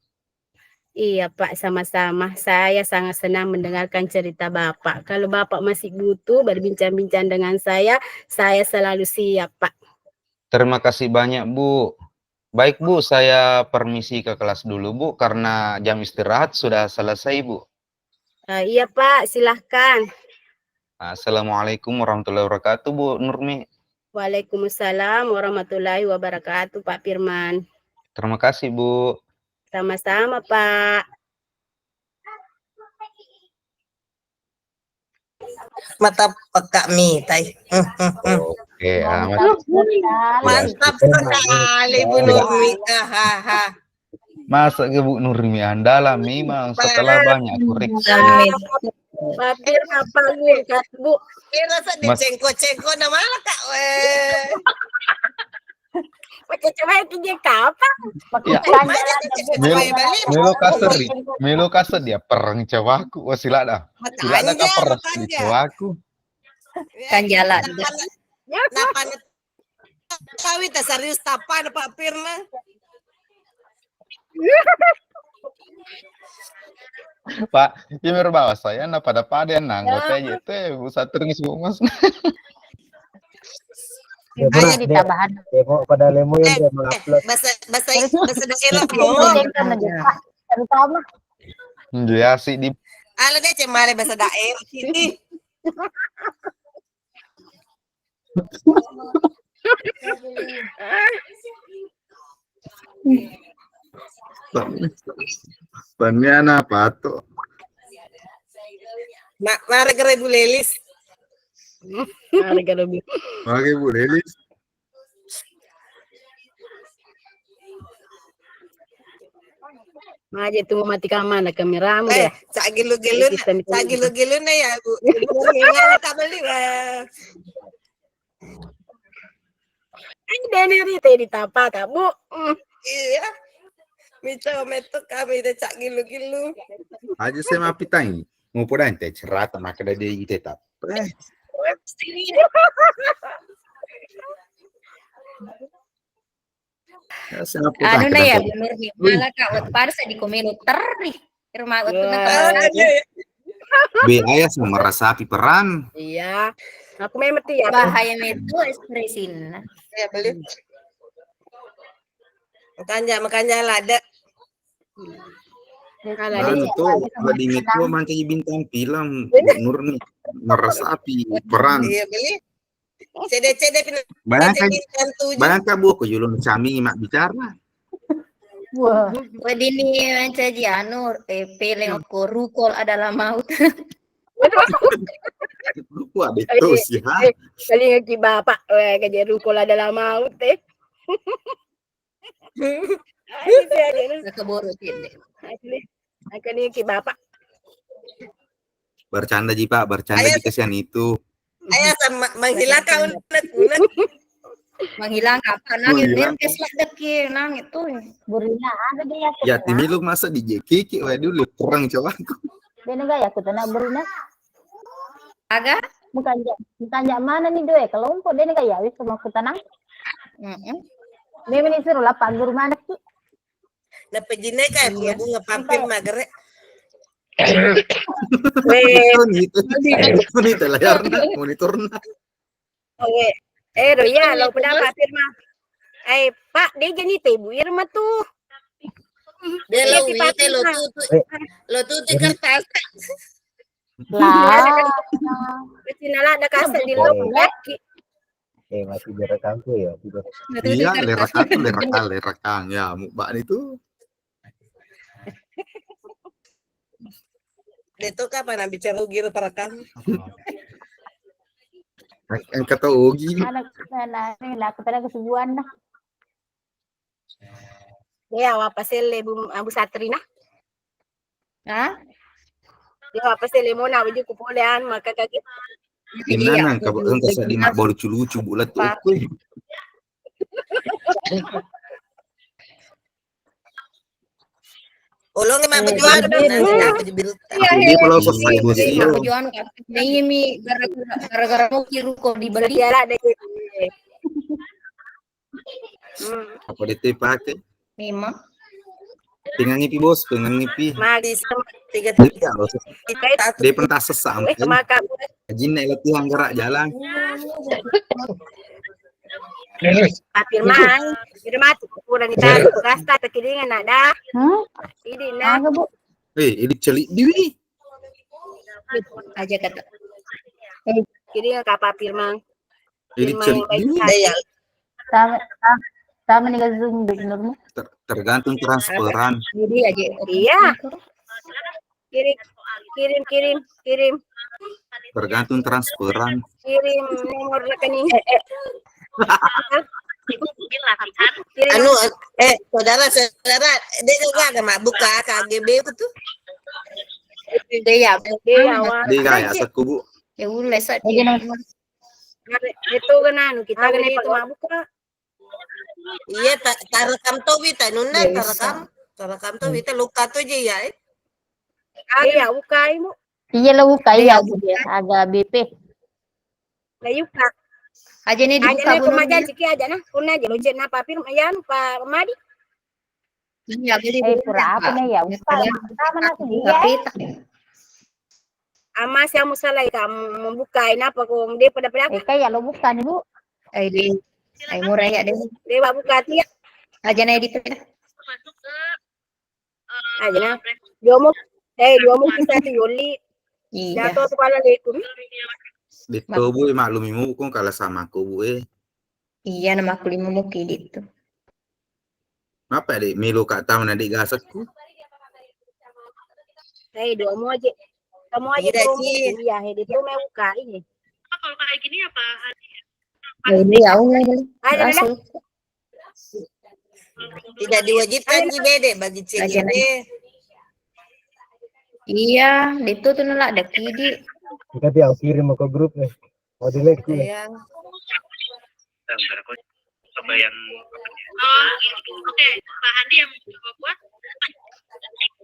Iya, Pak, sama-sama. Saya sangat senang mendengarkan cerita Bapak. Kalau Bapak masih butuh berbincang-bincang dengan saya selalu siap, Pak. Terima kasih banyak, Bu. Baik, Bu, saya permisi ke kelas dulu, Bu, karena jam istirahat sudah selesai, Bu. Iya, Pak, silahkan. Assalamualaikum warahmatullahi wabarakatuh, Bu Nurmi. Waalaikumsalam warahmatullahi wabarakatuh, Pak Firman. Terima kasih, Bu. Sama-sama, Pak. Mata peka mitai. Oke, Mantap sekali Bu Nurmi. Masa ke Bu Nurmi andalah memang setelah banyak koreksi. Pak Firman, Pak Bu. Rasa dicengko-cengko nama kak weh. Pakai coba kerja kapan? Ya. Melo kasar dia perang cawaku. Wah sila dah. Sila dah kaper di cawaku. Kan jalan. Napa tahu tak serius tapan Pak Firman. Pak, ini bawa saya na pada nanggot aja teh usah terus Mas. Ayo ditambahan. Tengok pada lemo yang dia mengupload. Bahasa daerah Terutama Ya sih di ala deh cemare bahasa daerah sini. Paniana apa tuh? Mari ke Bu Lelis. Harga lebih. Oke Bu Lelis. Aja tunggu mati kamera kameramu deh. Cak gilu-gilu na ya Bu. Ingat tak beli wah. Ini teh ditapa tak Bu? Iya. Mito kami deh cak gilu-gilu. Aja saya mapi tangi. Ngumpul dan teh cerita maka dari tetap. Siapa Anu tak na ya, kena bener nih. Malah kak, parsa di komeno terri. Rumah waktu na be ayah sama merasapi peran. Iya. Aku memang ya. bahaya itu ekspresin. Ya beli. Makanya lah ada. Anu tuh di metro macam bintang film Nur nih merasapi peran. Iya beli. CD Bayangkan tujuh. bayangkan bu aku julung kami mak bicara. Wah, Wadini mencaji anu peleng ko rukol adalah maut. Wah betul sih ha. Kali ngaki bapak, kerja rukul adalah maut eh. Keburu tidak. Kali ngaki bapak. Bercanda ji pak, bercanda Ayah. di kesian itu. Ayah sama menghilangkan unet. Menghilang apa? Nangis Menghilang. nerkes lah deki nang itu. burina ada dia aku Ya tenang. timi lu masa di JKK waduh perang coba. Dia negara aku tenang burina. Agak? Bukan mana nih doe kelompok dia negara wis sama aku tenang. Dia menisuruh lah pak guru mana sih? Dapat jine kayak punya bunga pampir magere. Monitor layarnya, monitornya. Oke. Ya, lo pendapat Irma. Pak, dia jadi Ibu Irma tuh. Dia Iya, lo si wite Papi, lo Pak. tuh kertas. Lah, Sinala ada kaset di lo kaki. Masih direkam tuh ya. Iya, lerakang ya, mukbang itu. Itu kapan bicara gitu perekam? Yang kata Ogi. anak aku tenang kesubuhan dah. Ya, apa sih Abu Satrina? Hah? Ya, apa sih Lemona baju kupolean maka kaget. Gimana kalau enggak sedih mak baru lucu bulat tuh. Ulung emang berjuang nanti biru. Ini kalau sosok emosi. Tujuan ini gara-gara mau kiru kok dibeli. Dia ada Apa DT pakai? Memang. Pengen ngipi bos, pengen ngipi. Mari Tiga Iya, loh. Dia pentas sesampai. maka Jin naik latihan gerak jalan. Firman, Firman kurang ditaruh rasta terkiringan ada. Ini nah. Agak bu. Ini celik diri. Aja kata. Kiringan kapal Firman. Ini celik diri. Daya. Sama nih zoom di nurmu. Tergantung transferan. Jadi aja. Iya. Kirim. Tergantung transferan. Kirim nomor rekening. Anu saudara dia juga ada mak buka KGB itu tuh. Dia Dia kayak saku bu. ya udah saat Itu kan anu kita kan itu buka. Iya tarekam tuh wita nunda tarekam tuh wita luka tuh aja ya. Iya buka ibu. Iya lah buka ya agak BP. Lah yuka. aja nih dibuka Aja bunuh aja ciki aja nah. Kuna aja lojen apa Firman ya Pak Madi. ya jadi Pura apa nih ya? Buka. Sama nasi dia. Ama siya mo salay ka membuka apa kung di pada Kayak lo bukan ibu. ay murah ya deh di ba buka tiya aja nih di aja na dua mo kita ti yoli iya dato to pala lekum Dito bu, maklumi mo kung kala sama ko bu iya nama aku 5 muki gitu Apa deh, Milo kak tahu nanti gasat ku. dua mo aja kamu aja Tidak, tuh Ci. iya di tuh mau buka ini Kalau kayak gini apa? ini ya Allah ada ada Tidak diwajibkan bede bagi Aja CGD. iya itu tuh nolak ada kidi Kita dia kirim ke grup nih. Mau delete ku. Iya. Kebayang. Oh, oke. Pak Handi yang coba buat.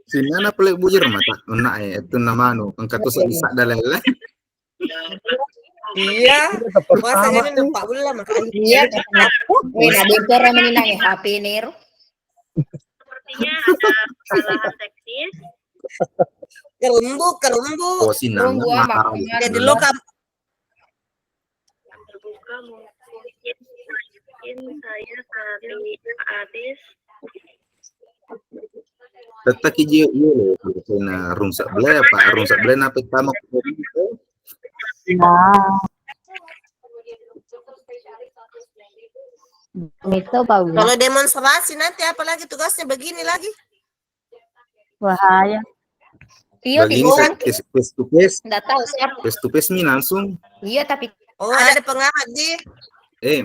Sinana pala Bu Irma tak una itu nama anu angkat tusuk isak dalala. Iya, masanya ini nampak pula makanya. Iya, nah dokter meninang HP ini. Sepertinya ada kesalahan teknis. Kerumbu. Oh Sinana Tunggu, marah. Mak. Jadi lo kamu Terbuka mungkin saya kali habis. Tetap hijau iya kena rungsak belah Pak, rungsak belah apa tamu. Itu Paula. kalau demonstrasi nanti apalagi tugasnya begini lagi. Bahaya. Iya, Begini orang face to face, nggak tahu siapa. face to face nih langsung. Iya, tapi Oh, ada pengamat di.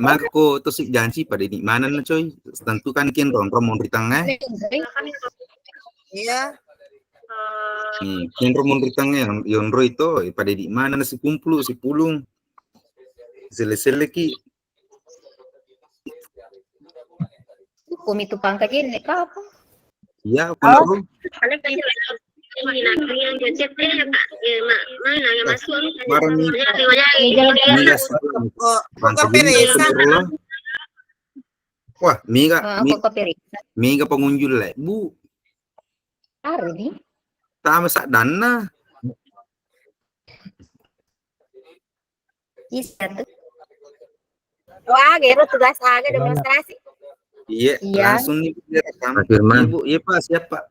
Maka ko tusuk janji pada di mana na coy? Tentukan kin ron mau di tengah. Iya. Nih, kin ron di tengah yang ro itu pada di mana na si kumpul si pulung. Sele-sele ki. itu pangkat ini apa? Iya, apa ro? Paling tadi ini lagi yang gadget ya Kak. Mana yang masuk? Marah nih. Miga Wah, miga pengunjung lah, Bu. Hari Tak masak dana. bisa tuh. Wah, Gero tugas aga demonstrasi. Iya, Iya. langsung nih direkam. Pak Firman. Ibu, iya Pak, siapa?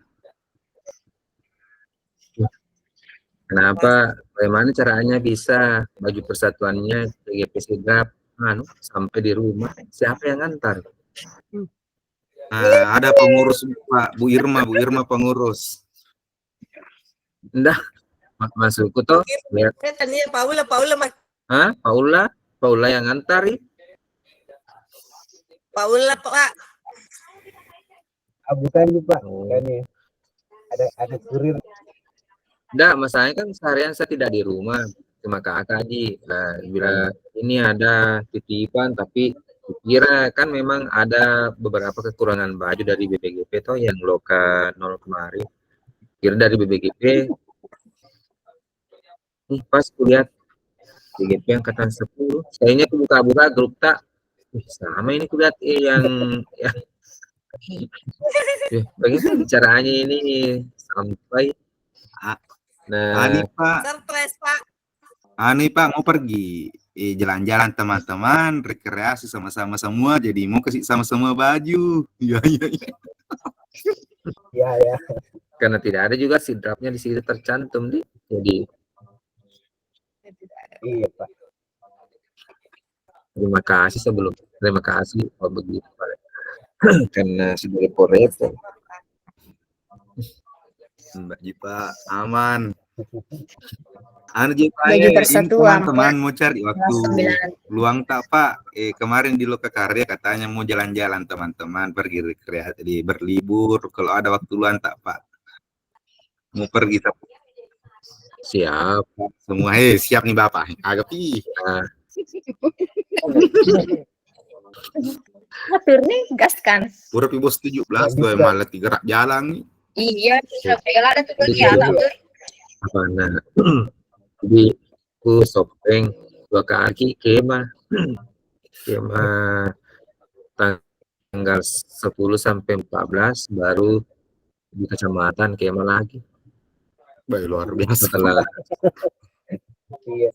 Kenapa? Bagaimana caranya bisa baju persatuannya PGP Sigap sampai di rumah? Siapa yang ngantar? Nah, ada pengurus Pak, Bu Irma pengurus. Ndah, masukku tuh. Lihat, Tadi Paula Paula yang ngantar. Paula Pak. Bukan Pak, bukan ya. Ada kurir. Nggak, masalahnya kan seharian saya tidak di rumah, cuma kakak Aji. Nah, bila ini ada titipan, tapi kira kan memang ada beberapa kekurangan baju dari BPGP toh yang loka 0 kemarin. Kira dari BPGP, nih pas kulihat BPGP angkatan 10, kayaknya aku buka-buka grup tak, sama ini kulihat yang bagaimana caranya ini sampai Ani Pak, Surprise Pak. mau pergi jalan-jalan teman-teman, rekreasi sama-sama semua, jadi mau kasih sama-sama baju. Iya. Ya. karena tidak ada juga si draftnya di situ tercantum di, jadi Iya Pak. terima kasih kalau begitu Pak. Karena sudah repot-repot. Mbak Jipa aman. Anu Jipa Baju persatuan, teman-teman mau cari waktu 9. luang tak Pak? Kemarin di Loka Karya katanya mau jalan-jalan teman-teman, pergi rekreasi, berlibur. Kalau ada waktu luang tak Pak? Mau pergi tak? Siap. Semua siap nih Bapak. Agak Atur nih gas kan. Pura pi bos 17 gue malah gerak jalan nih. Iya, ada tuh kegiatan. Nah, jadi ku sopeng 2 kaki kemah tanggal 10 sampai 14 baru di kecamatan kemah lagi. Baik, luar biasa. Setelah Iya.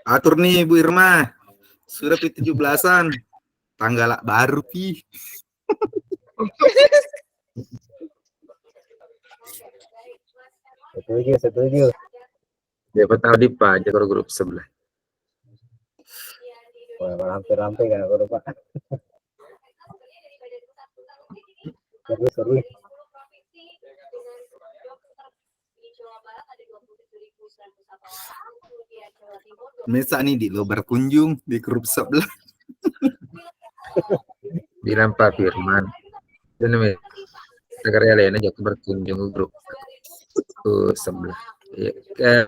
Atur nih Bu Irma. Sudah pi 17-an. Tanggal baru pi. Setuju. siapa tahu di Pak aja grup sebelah. Wah, hampir kan aku Pak. Seru. Mesa nih di lo berkunjung di grup sebelah. Bilang Pak Firman. Dan negara lain aja berkunjung ke grup sebelah. Ya,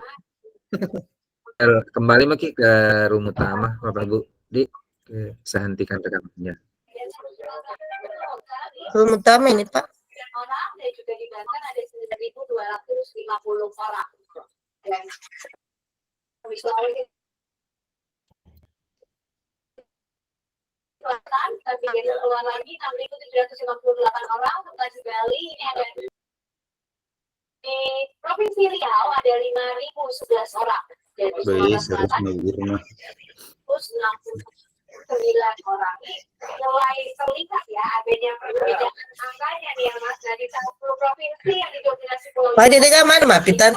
kembali lagi ke room utama Bapak Ibu. Saya hentikan rekamannya. Room utama ini, Pak. orang dan juga di Banten ada 9.250 orang. Dan di Sulawesi Selatan, tapi di luar lagi 6.758 orang. Untuk di Bali ini ada di Provinsi Riau ada 5.011 orang. Dan di Baik, Sumatera Selatan harus Irma. 69 orang. Mulai terlihat ya adanya perbedaan angkanya nih yang Mas dari 10 provinsi yang didominasi Pulau Pak jadi kan mana Mbak Pitan?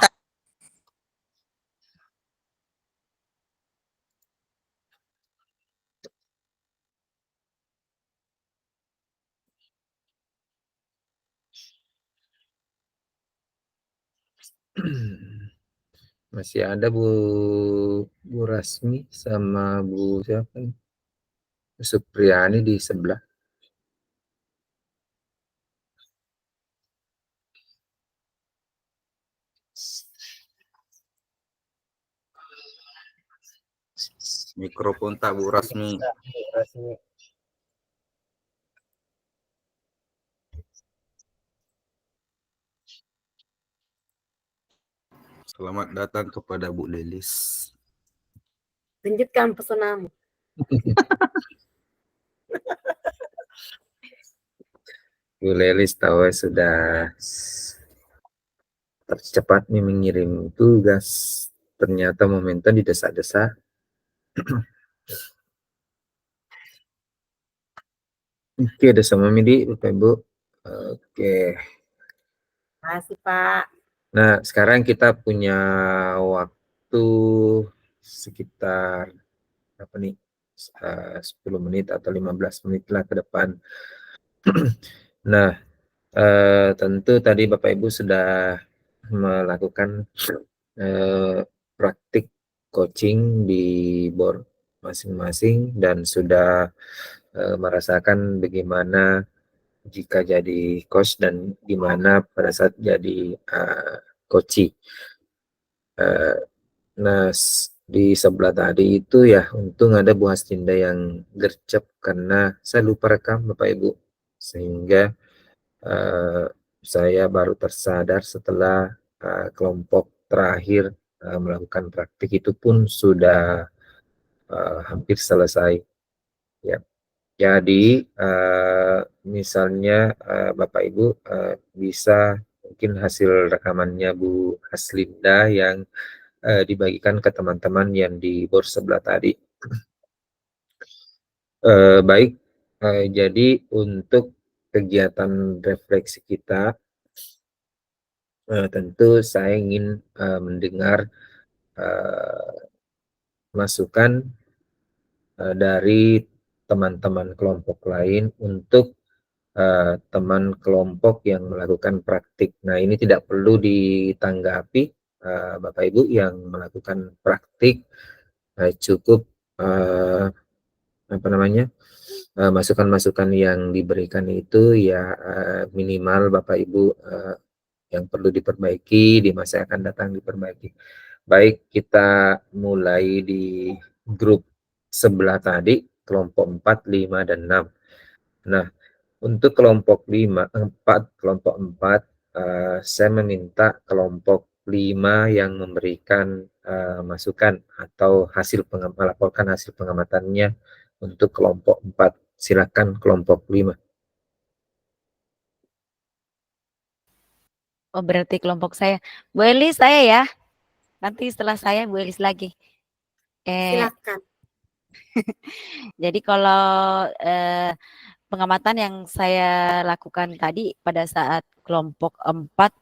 Masih ada Bu Rasmi sama Bu siapa? Bu Supriyani di sebelah. Mikrofon tak Bu Rasmi. Rasmi. Selamat datang kepada Bu Lelis. Lanjutkan pesanan. Bu Lelis tahu sudah tercepat nih mengirim tugas. Ternyata momentan didesak-desak. Oke, ada sama Midi, Bapak Ibu. Oke. Terima kasih Pak. Nah, sekarang kita punya waktu sekitar apa nih? 10 menit atau 15 menit lah ke depan. Nah, tentu tadi Bapak Ibu sudah melakukan praktik coaching di board masing-masing dan sudah merasakan bagaimana jika jadi coach dan gimana pada saat jadi coaching. Nah, di sebelah tadi itu ya untung ada Bu Hastinda yang gercep karena saya lupa rekam Bapak Ibu, sehingga saya baru tersadar setelah kelompok terakhir melakukan praktik itu pun sudah hampir selesai ya. Jadi misalnya Bapak Ibu bisa mungkin hasil rekamannya Bu Haslinda yang dibagikan ke teman-teman yang di board sebelah tadi. Baik, jadi untuk kegiatan refleksi kita, tentu saya ingin mendengar masukan dari teman-teman kelompok lain untuk teman kelompok yang melakukan praktik. Nah, ini tidak perlu ditanggapi Bapak Ibu yang melakukan praktik, cukup apa namanya, masukan-masukan yang diberikan itu ya minimal Bapak Ibu yang perlu diperbaiki di masa yang akan datang diperbaiki. Baik, kita mulai di grup sebelah tadi, kelompok 4, 5, dan 6. Nah, untuk kelompok 4, saya meminta kelompok 5 yang memberikan masukan atau melaporkan hasil pengamatannya untuk kelompok 4. Silakan kelompok 5. Oh, berarti kelompok saya. Bu Elis saya ya. Nanti setelah saya Bu Elis lagi. Silakan. Jadi kalau pengamatan yang saya lakukan tadi pada saat kelompok 4,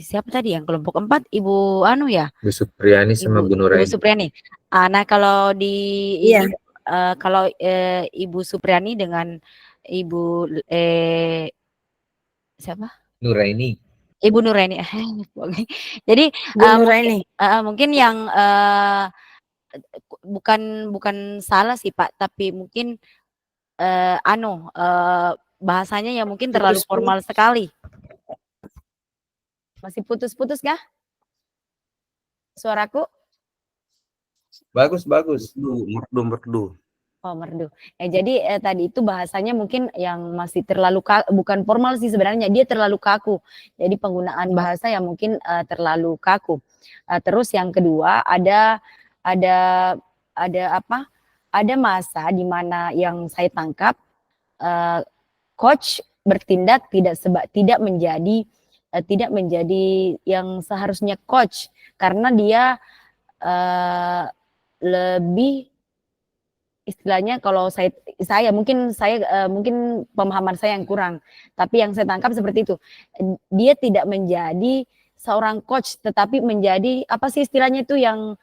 siapa tadi yang kelompok 4? Ibu Anu ya? Bu Supriyani sama Bu Nuraini. Ibu Supriyani. Nah, kalau di Iya. ini, kalau Ibu Supriyani dengan Ibu siapa? Nuraini. Ibu Nuraini. Jadi Bu Nuraini. mungkin yang bukan salah sih Pak, tapi mungkin bahasanya ya mungkin terlalu formal sekali. Masih putus-putus kah? Suaraku? Bagus. Merdu. Oh, merdu. Jadi tadi itu bahasanya mungkin yang masih terlalu bukan formal sih sebenarnya, dia terlalu kaku. Jadi penggunaan bahasa yang mungkin terlalu kaku. Terus yang kedua ada apa? Ada masa di mana yang saya tangkap coach bertindak tidak menjadi yang seharusnya coach karena dia lebih istilahnya kalau saya mungkin pemahaman saya yang kurang, tapi yang saya tangkap seperti itu. Dia tidak menjadi seorang coach tetapi menjadi apa sih istilahnya itu yang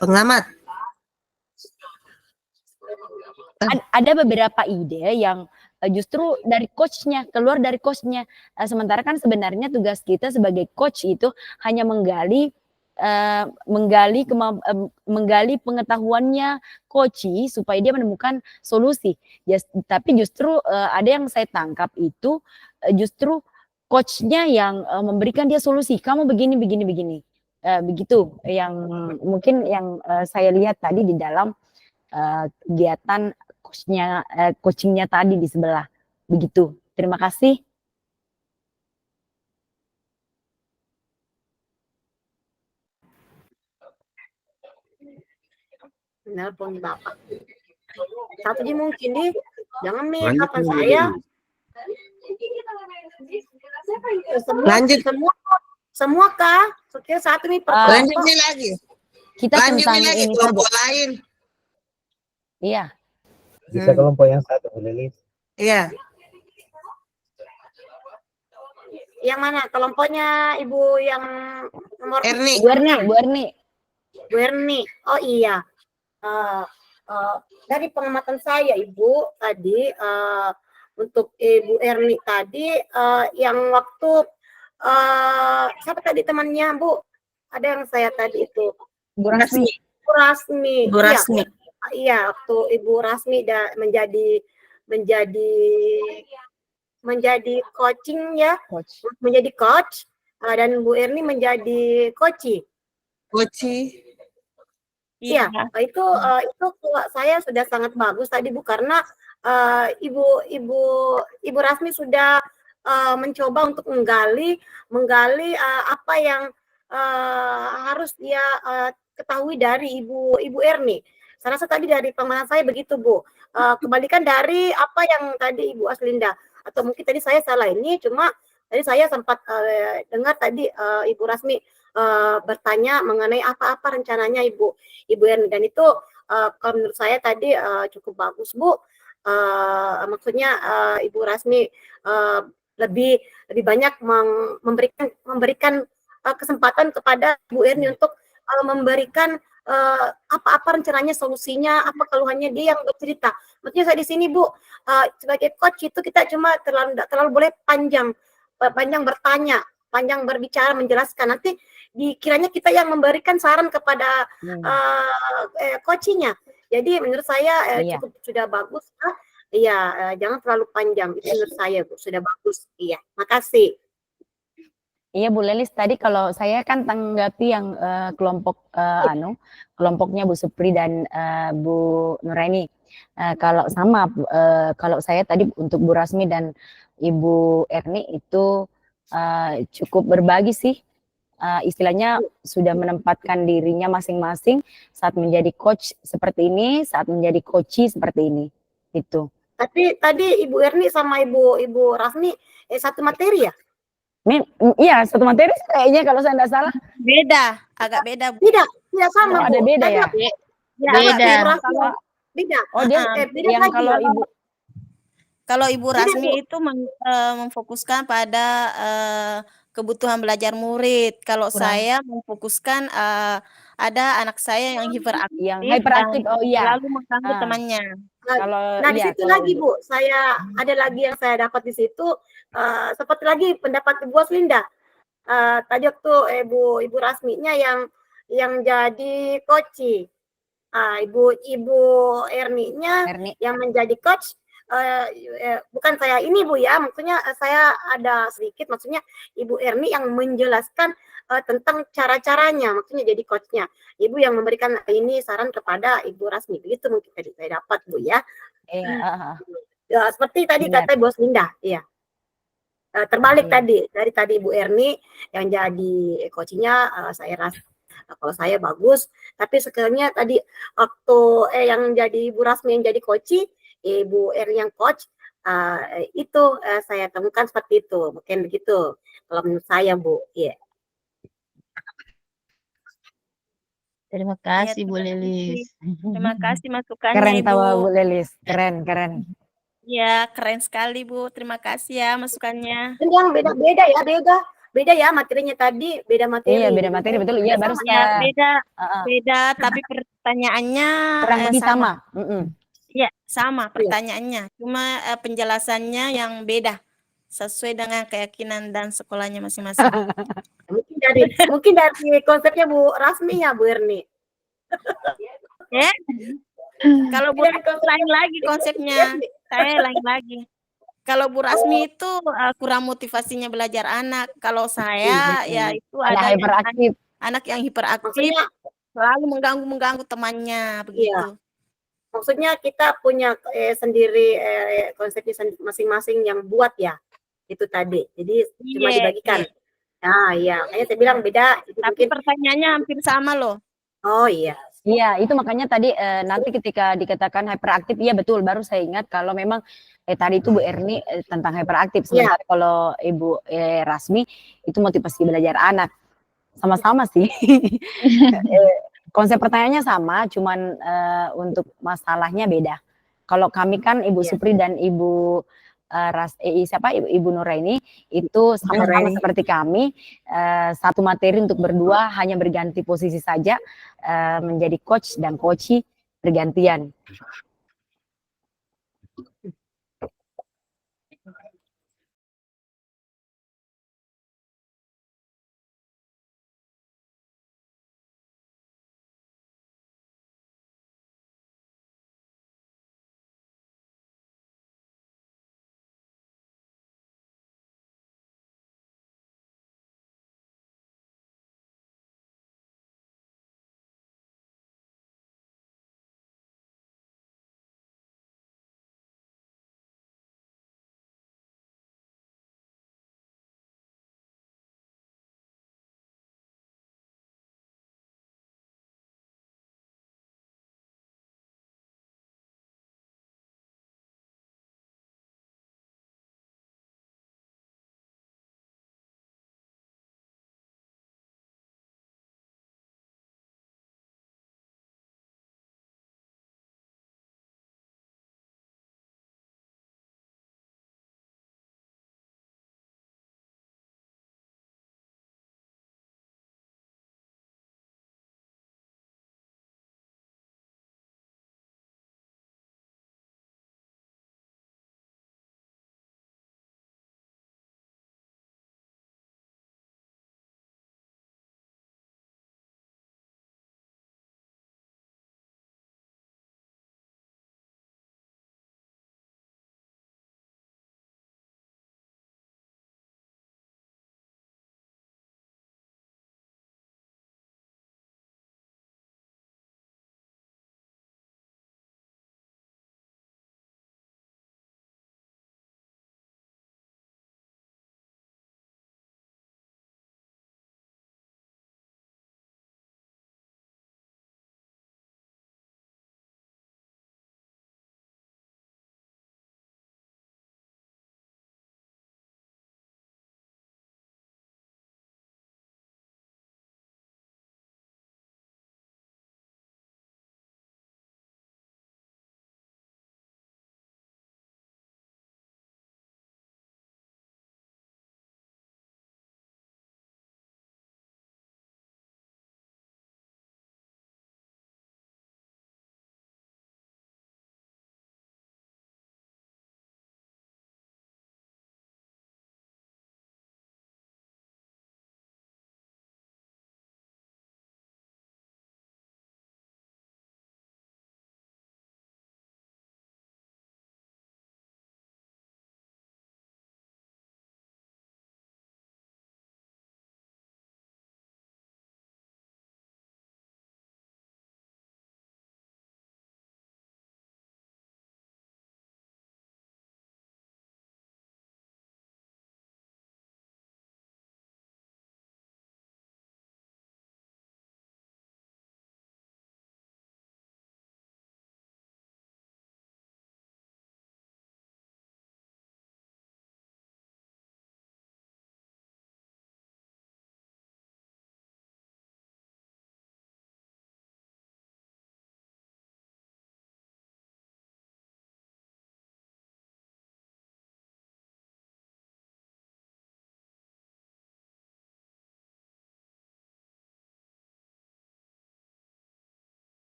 pengamat. Ada beberapa ide yang justru dari coachnya, keluar dari coachnya. Sementara kan sebenarnya tugas kita sebagai coach itu hanya menggali pengetahuannya coach supaya dia menemukan solusi. Tapi justru ada yang saya tangkap itu justru coachnya yang memberikan dia solusi. Kamu begini. Begitu yang mungkin yang saya lihat tadi di dalam kegiatan coachingnya tadi di sebelah. Begitu. Terima kasih. Nelpon Bapak. Satu aja mungkin deh. Jangan nih Lanjut, kapan Bu saya. Lanjut. Semua kah? Oke, satu nih Lanjut nih lagi. Kita Lanjut tentang nih lagi ini kelompok saja. lain. Iya. Bisa kelompok yang satu, Bu Lilis. Iya. Yang mana? Kelompoknya Ibu yang nomor Erni. Bu Erni. Oh iya. Dari pengamatan saya Ibu tadi untuk Ibu Erni tadi yang waktu siapa tadi temannya Bu? Ada yang saya tadi itu Bu Rasmi. Bu Rasmi. Iya, waktu Ibu Rasmi menjadi coaching ya, menjadi coach dan Bu Erni menjadi coach. Iya, itu saya sudah sangat bagus tadi Bu karena Ibu Rasmi sudah mencoba untuk menggali apa yang harus dia ketahui dari Ibu Erni. Saya rasa tadi dari pemahaman saya begitu Bu. Kebalikan dari apa yang tadi Ibu Aslinda atau mungkin tadi saya salah ini cuma tadi saya sempat dengar tadi Ibu Rasmi bertanya mengenai apa-apa rencananya Ibu Erni dan itu kalau menurut saya tadi cukup bagus Bu. Maksudnya Ibu Rasmi lebih banyak memberikan kesempatan kepada Bu Erni untuk memberikan apa rencananya, solusinya, apa keluhannya dia yang bercerita. Maksudnya saya di sini Bu sebagai coach itu kita cuma terlalu boleh panjang bertanya, panjang berbicara, menjelaskan. Nanti dikiranya kita yang memberikan saran kepada coachnya. Jadi menurut saya cukup sudah bagus. Iya, jangan terlalu panjang. Itu menurut saya Bu sudah bagus. Iya, makasih. Iya Bu Lelis, tadi kalau saya kan tanggapi yang kelompoknya Bu Supri dan Bu Nuraini. Kalau saya tadi untuk Bu Rasmi dan Ibu Erni itu cukup berbagi sih. Istilahnya sudah menempatkan dirinya masing-masing saat menjadi coach seperti ini, saat menjadi coachee seperti ini. Itu. Tapi tadi Ibu Erni sama Ibu Rasmi satu materi ya? Iya, satu materi kayaknya kalau saya tidak salah. Beda, agak beda. Tidak sama. Ada beda ya? Beda. Oh, dia yang kalau Ibu Rasmi itu memfokuskan pada kebutuhan belajar murid. Kalau saya memfokuskan ada anak saya yang hiperaktif, oh iya, lalu mengganggu temannya. Nah di situ lagi Bu, saya ada lagi yang saya dapat di situ seperti lagi pendapat Ibu Aslinda. Tadi waktu Ibu Rasminya yang jadi coach. Ibu Erninya yang menjadi coach. Bukan saya ini Bu ya, maksudnya saya ada sedikit, maksudnya Ibu Erni yang menjelaskan tentang cara-caranya, maksudnya jadi coach-nya. Ibu yang memberikan ini saran kepada Ibu Rasmi, begitu mungkin tadi saya dapat Bu ya. Iya, Ya, seperti tadi benar. kata Bos Linda, iya. Terbalik Iya. tadi Ibu Erni yang jadi coachnya, saya rasa kalau saya bagus, tapi sebenarnya tadi waktu yang jadi Ibu Rasmi yang jadi coach, Ibu Erni yang coach, itu saya temukan seperti itu, mungkin begitu kalau menurut saya Bu. Iya. Terima Iya, kasih Bu terima kasih. Lilis. Terima kasih masukannya Keren Ibu. tawa Bu Lelis, keren. Iya, keren sekali Bu. Terima kasih ya masukannya. Dan yang beda ya materinya tadi, beda materi. Iya, beda materi betul. Iya, baru Ya, beda, Heeh. beda, tapi pertanyaannya kurang lebih sama. Iya, sama pertanyaannya. Cuma penjelasannya yang beda sesuai dengan keyakinan dan sekolahnya masing-masing. Mungkin dari konsepnya Bu Rasmi ya Bu Erni. Ya. Kalau Bu Rasmi lain lagi konsepnya, saya lain lagi. Kalau Bu Rasmi itu kurang motivasinya belajar anak. Kalau saya ya itu Anak ada hiperaktif. anak yang hiperaktif, selalu mengganggu Iya. temannya begitu. Maksudnya kita punya sendiri konsepnya masing-masing yang buat ya. Itu tadi. Jadi cuma dibagikan. Nah, iya. Kayaknya saya bilang beda. Tapi pertanyaannya hampir sama loh. Oh iya. Iya, itu makanya tadi nanti ketika dikatakan hyperaktif, iya betul. Baru saya ingat kalau memang tadi itu Bu Erni tentang hyperaktif. Sementara kalau Ibu Rasmi itu motivasi belajar anak. Sama-sama sih. Konsep pertanyaannya sama, cuman untuk masalahnya beda. Kalau kami kan Ibu Supri dan Ibu Ibu Nuraini itu sama-sama seperti kami, satu materi untuk berdua hanya berganti posisi saja, menjadi coach dan coachee bergantian.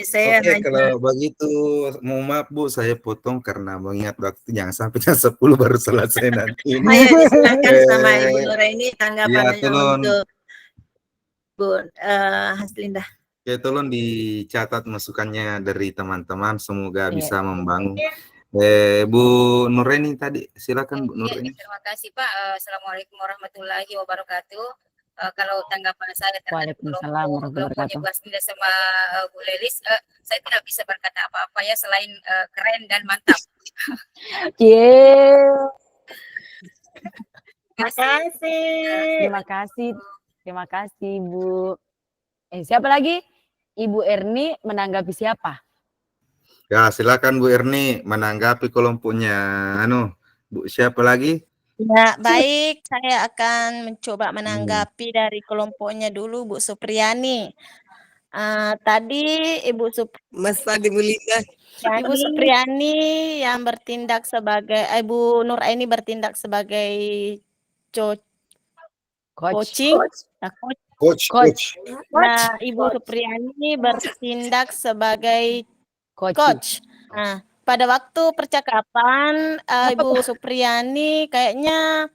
Saya Oke, kalau begitu, mohon maaf Bu, saya potong karena mengingat waktu, jangan sampai jam 10 baru selesai nanti ini. Ayo disilakan sama Ibu Nuraini Ya, tanggapannya tolong, untuk Bu Haslinda. ya, tolong dicatat masukannya dari teman-teman, semoga Iya. bisa membangun. Bu Nuraini tadi, silakan Bu Nuraini. Terima kasih Pak. Assalamualaikum warahmatullahi wabarakatuh. Kalau tanggapan saya terhadap Waalaikumsalam warahmatullahi kelompoknya wabarakatuh. Bu Haslinda sama Bu Lelis, saya tidak bisa berkata apa-apa ya selain keren dan mantap. Yeah. Terima kasih. Terima kasih. Terima kasih Bu. Siapa lagi? Ibu Erni menanggapi siapa? Ya, silakan Bu Erni menanggapi kelompoknya. Bu, siapa lagi? Ya, baik. Saya akan mencoba menanggapi dari kelompoknya dulu Bu Supriyani. Tadi Ibu Mas Fadi Mulida. Ibu Supriyani yang bertindak sebagai Ibu Nuraini bertindak sebagai coaching. Coach. Nah, Ibu Supriyani bertindak sebagai coach. Nah, pada waktu percakapan Ibu Supriyani kayaknya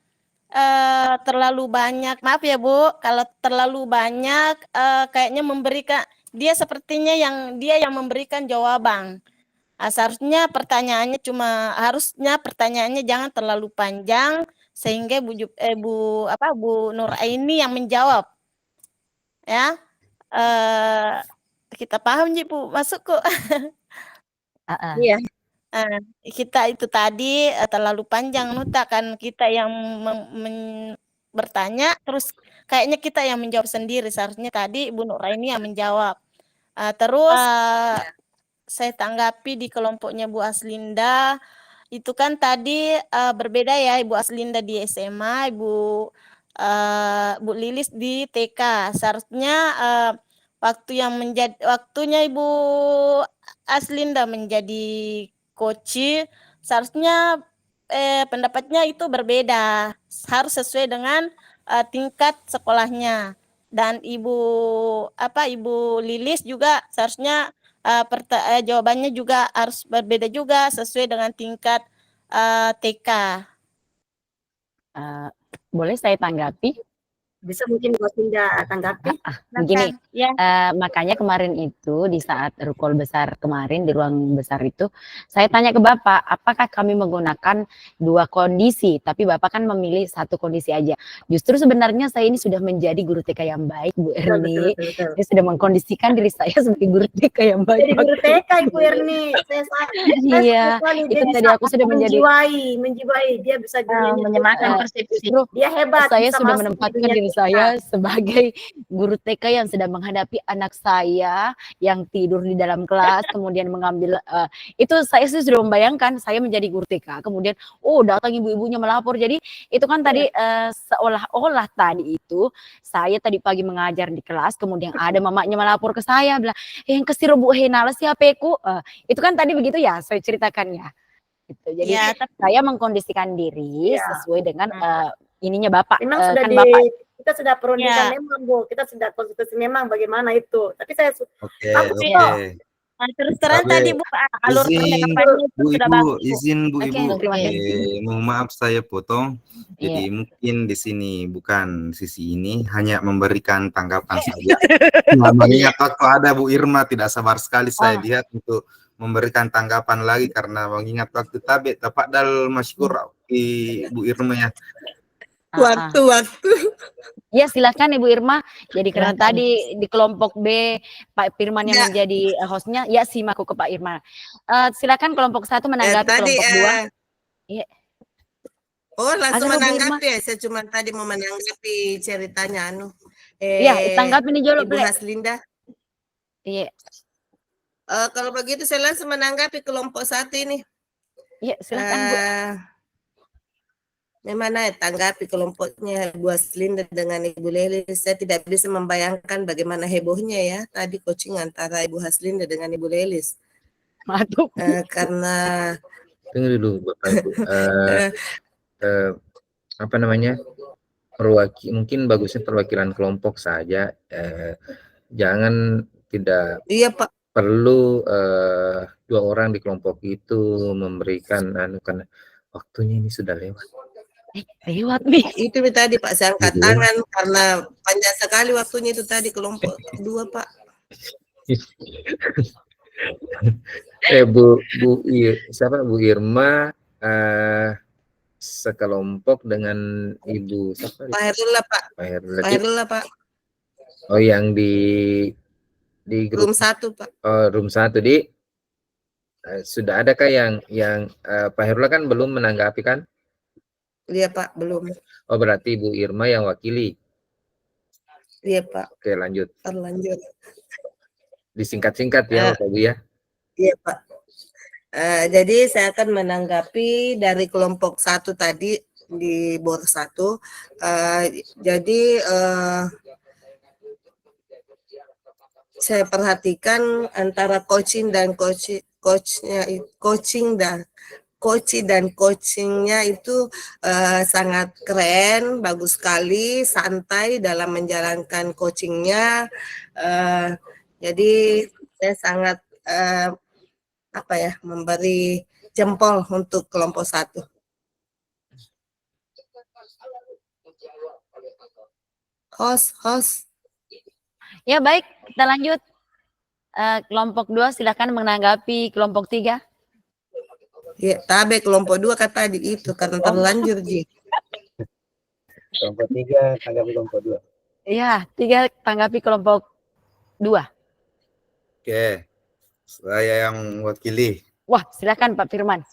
terlalu banyak, maaf ya Bu, kalau terlalu banyak kayaknya memberikan, dia sepertinya dia yang memberikan jawaban. Seharusnya pertanyaannya jangan terlalu panjang sehingga Bu Nuraini yang menjawab. Ya. Kita paham Ji Bu, masuk kok. Iya. Kita itu tadi terlalu panjang nuta kan, kita yang bertanya terus kayaknya kita yang menjawab sendiri, seharusnya tadi Ibu Nuraini yang menjawab. Terus saya tanggapi di kelompoknya Bu Haslinda itu kan tadi berbeda ya, Ibu Haslinda di SMA, Bu Lilis di TK. Seharusnya waktunya Ibu Haslinda menjadi coach, seharusnya pendapatnya itu berbeda, harus sesuai dengan tingkat sekolahnya. Dan Ibu Lilis juga seharusnya jawabannya juga harus berbeda juga sesuai dengan tingkat TK. Boleh saya tanggapi? Bisa mungkin Bu Haslinda tanggapi. Begini, Ya. makanya kemarin itu di saat rukol besar kemarin di ruang besar itu saya tanya ke Bapak, apakah kami menggunakan dua kondisi, tapi Bapak kan memilih satu kondisi aja. Justru sebenarnya saya ini sudah menjadi guru TK yang baik, Bu Erni. Betul. Saya sudah mengkondisikan diri saya sebagai guru TK yang baik. Jadi guru TK Ibu Erni. Iya, itu tadi aku sudah menjadi menjiwai, dia bisa menyematkan persepsi. Dia hebat. Saya sudah menempatkan diri saya sebagai guru TK yang sedang menghadapi anak saya yang tidur di dalam kelas, kemudian mengambil itu saya sih sudah membayangkan saya menjadi guru TK, kemudian datang ibu-ibunya melapor. Jadi itu kan tadi seolah-olah tadi itu saya tadi pagi mengajar di kelas, kemudian ada mamanya melapor ke saya bilang, yang kesiro Bu Henala siapa ku? Itu kan tadi begitu ya saya ceritakannya. Gitu. Jadi saya mengkondisikan diri sesuai dengan ininya Bapak. Memang sudah Bapak. Kita sudah perundingan memang Bu, kita sudah konsultasi memang bagaimana itu. Tapi saya terus terang tadi Bu, alur percakapannya itu sudah bagus. Izin Bu Ibu, terima kasih. mohon maaf saya potong. Jadi mungkin di sini bukan sisi ini, hanya memberikan tanggapan saja. Mengingat waktu ada Bu Irma, tidak sabar sekali saya lihat untuk memberikan tanggapan lagi karena mengingat waktu tepat dal masykur Bu Irma ya. Waktu. Ya silakan Ibu Irma. Jadi karena tadi di kelompok B Pak Firman yang menjadi hostnya, ya simak ke Pak Irma. Silakan kelompok 1 menanggapi kelompok 2. Iya. Langsung menanggapi ya. Saya cuma tadi mau menanggapi ceritanya Iya, tanggapi nih Jolo, Ibu Haslinda. Iya. Kalau begitu saya langsung menanggapi kelompok 1 ini. Iya, silakan Bu. Bagaimana tanggapi kelompoknya Bu Haslinda dengan Ibu Lelis? Saya tidak bisa membayangkan bagaimana hebohnya ya tadi coaching antara Ibu Haslinda dengan Ibu Lelis. Aduh. Karena tunggu dulu Bapak Ibu. Mungkin bagusnya perwakilan kelompok saja. Jangan tidak. Iya Pak. perlu 2 orang di kelompok itu memberikan karena waktunya ini sudah lewat. Lewat nih. Itu tadi Pak, saya angkat Iya. tangan karena panjang sekali waktunya itu tadi kelompok 2 Pak. Siapa Bu Irma sekelompok dengan Ibu siapa? Pak Herula Pak. Pak Herula. Pak Herula Pak. Oh, yang di grup Room 1 Pak. room 1 sudah adakah yang Pak Herula kan belum menanggapi kan? Iya Pak, belum. Oh, berarti Bu Irma yang wakili. Iya Pak. Oke, lanjut. Terlanjut. Disingkat-singkat ya Bapak Ibu ya. Iya Pak. Jadi saya akan menanggapi dari kelompok 1 tadi di BOR 1. Jadi saya perhatikan antara coaching dan coachingnya itu sangat keren, bagus sekali, santai dalam menjalankan coachingnya. Jadi saya sangat memberi jempol untuk kelompok 1. Host. Ya baik, kita lanjut. Kelompok 2 silakan menanggapi kelompok 3. Ya, tabe kelompok 2 kata tadi itu karena terlanjur Ji. Kelompok 3 tanggapi kelompok 2. Iya, 3 tanggapi kelompok 2. Oke, saya yang wakili. Wah, silakan Pak Firman.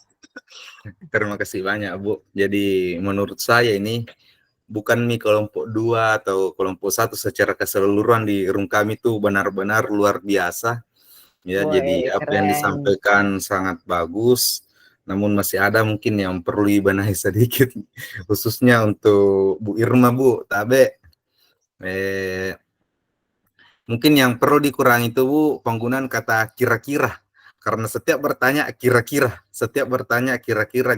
Terima kasih banyak Bu. Jadi menurut saya ini bukan kelompok 2 atau kelompok 1 secara keseluruhan di room kami itu benar-benar luar biasa. Ya, jadi apa yang disampaikan sangat bagus. Namun masih ada mungkin yang perlu dibenahi sedikit, khususnya untuk Bu Irma, Bu Tabe. Mungkin yang perlu dikurangi itu Bu, penggunaan kata kira-kira. Karena setiap bertanya kira-kira,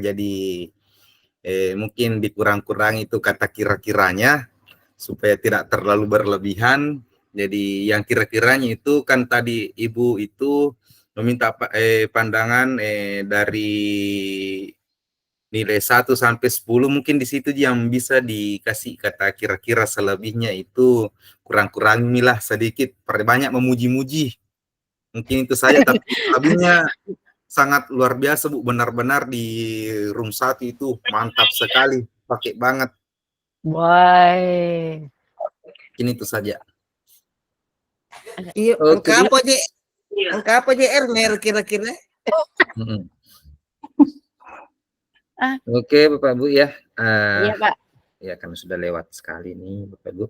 jadi mungkin dikurang-kurangi itu kata kira-kiranya supaya tidak terlalu berlebihan. Jadi yang kira-kiranya itu kan tadi Ibu itu meminta pandangan dari nilai 1 sampai 10, mungkin di situ yang bisa dikasih kata kira-kira, selebihnya itu kurang-kurangilah sedikit, perbanyak memuji-muji. Mungkin itu saja, tapi lebihnya sangat luar biasa Bu, benar-benar di room 1 itu mantap sekali, pakai banget. Why? Ini itu saja. Iya, angka apa Ermer kira-kira? Oke Bapak Ibu ya. Iya Pak. Ya kan sudah lewat sekali nih Bapak Ibu.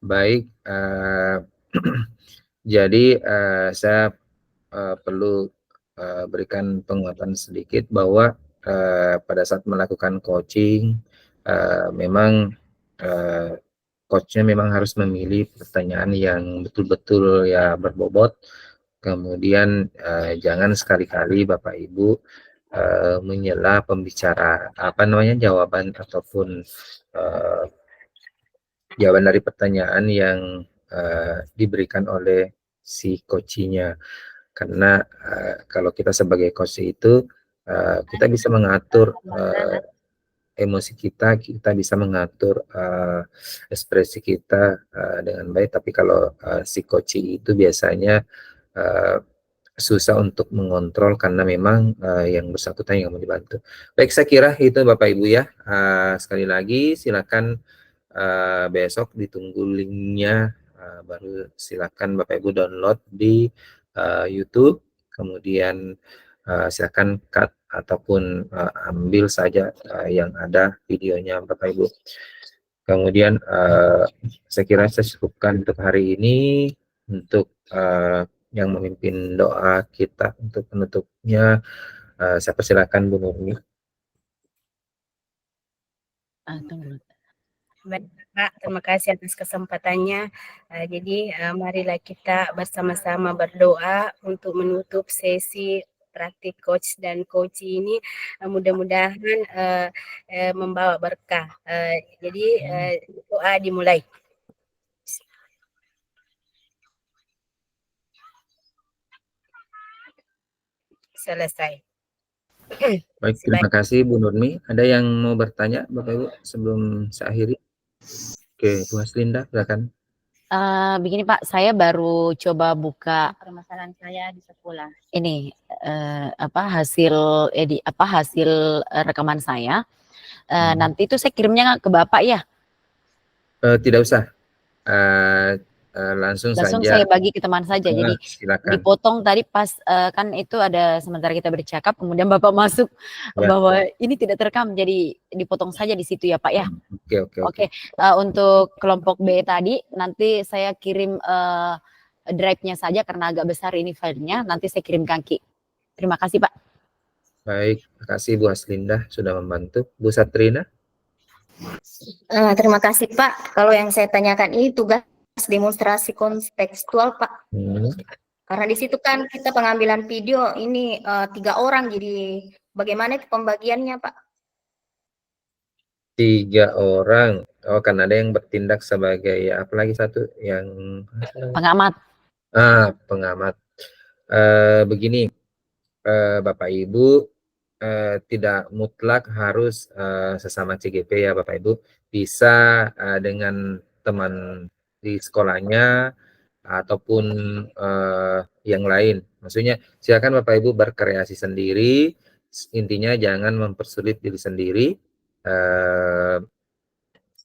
Baik, jadi saya perlu berikan penguatan sedikit bahwa pada saat melakukan coaching memang coachnya memang harus memilih pertanyaan yang betul-betul ya berbobot. Kemudian jangan sekali-kali Bapak Ibu menyela pembicara jawaban ataupun jawaban dari pertanyaan yang diberikan oleh si coachnya. Karena kalau kita sebagai coach itu kita bisa mengatur emosi kita bisa mengatur ekspresi kita dengan baik. Tapi kalau si coach itu biasanya susah untuk mengontrol karena memang yang bersangkutan yang mau dibantu. Baik, saya kira itu Bapak Ibu ya. Sekali lagi silakan besok ditunggu linknya, baru silakan Bapak Ibu download di YouTube, kemudian silakan cut ataupun ambil saja yang ada videonya Bapak Ibu. Kemudian saya kira saya cukupkan untuk hari ini. Untuk yang memimpin doa kita untuk penutupnya, saya persilakan Bu Nurmi. Baik Pak, terima kasih atas kesempatannya. Jadi marilah kita bersama-sama berdoa untuk menutup sesi praktik coach dan coach ini, mudah-mudahan membawa berkah. Jadi doa dimulai. selesai. Baik, terima kasih Bu Nurmi. Ada yang mau bertanya Bapak Ibu sebelum saya akhiri? Oke, Bu Haslinda, silakan. Begini Pak, saya baru coba buka Permasalahan saya di sekolah. ini hasil rekaman saya. Nanti itu saya kirimnya ke Bapak ya. Tidak usah. Langsung Langsung saja. saya bagi ke teman saja. Jadi silakan. dipotong tadi pas kan itu ada sementara kita bercakap, kemudian Bapak masuk bahwa ini tidak terekam, jadi dipotong saja di situ ya Pak ya. Oke. Untuk kelompok B tadi nanti saya kirim drive-nya saja karena agak besar ini filenya, nanti saya kirim Kaki. Terima kasih Pak. Baik, terima kasih Bu Haslinda sudah membantu. Bu Satrina. Terima kasih Pak. Kalau yang saya tanyakan ini tugas demonstrasi kontekstual Pak. Karena di situ kan kita pengambilan video ini 3 orang, jadi bagaimana itu pembagiannya Pak? 3 orang. Oh, kan ada yang bertindak sebagai apa lagi satu yang pengamat. Pengamat. Begini, Bapak Ibu tidak mutlak harus sesama CGP ya Bapak Ibu, bisa dengan teman di sekolahnya ataupun yang lain. Maksudnya silakan Bapak Ibu berkreasi sendiri, intinya jangan mempersulit diri sendiri.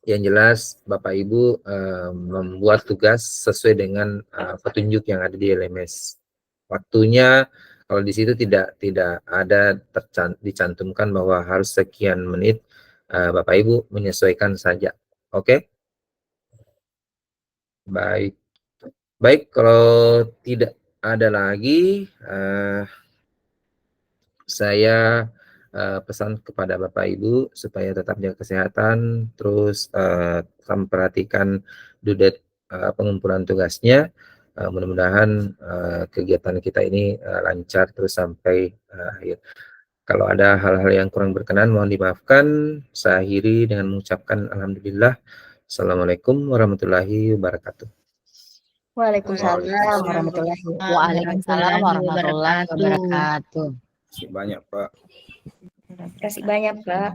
Yang jelas Bapak Ibu membuat tugas sesuai dengan petunjuk yang ada di LMS. Waktunya kalau di situ tidak ada dicantumkan bahwa harus sekian menit, Bapak Ibu menyesuaikan saja. Oke? Baik, kalau tidak ada lagi, saya pesan kepada Bapak Ibu supaya tetap jaga kesehatan, terus memperhatikan dudet pengumpulan tugasnya. Mudah-mudahan kegiatan kita ini lancar terus sampai akhir. Kalau ada hal-hal yang kurang berkenan mohon dimaafkan. Saya akhiri dengan mengucapkan alhamdulillah. Assalamualaikum warahmatullahi wabarakatuh. Waalaikumsalam warahmatullahi wabarakatuh. Terima kasih banyak Pak. Terima kasih banyak Pak.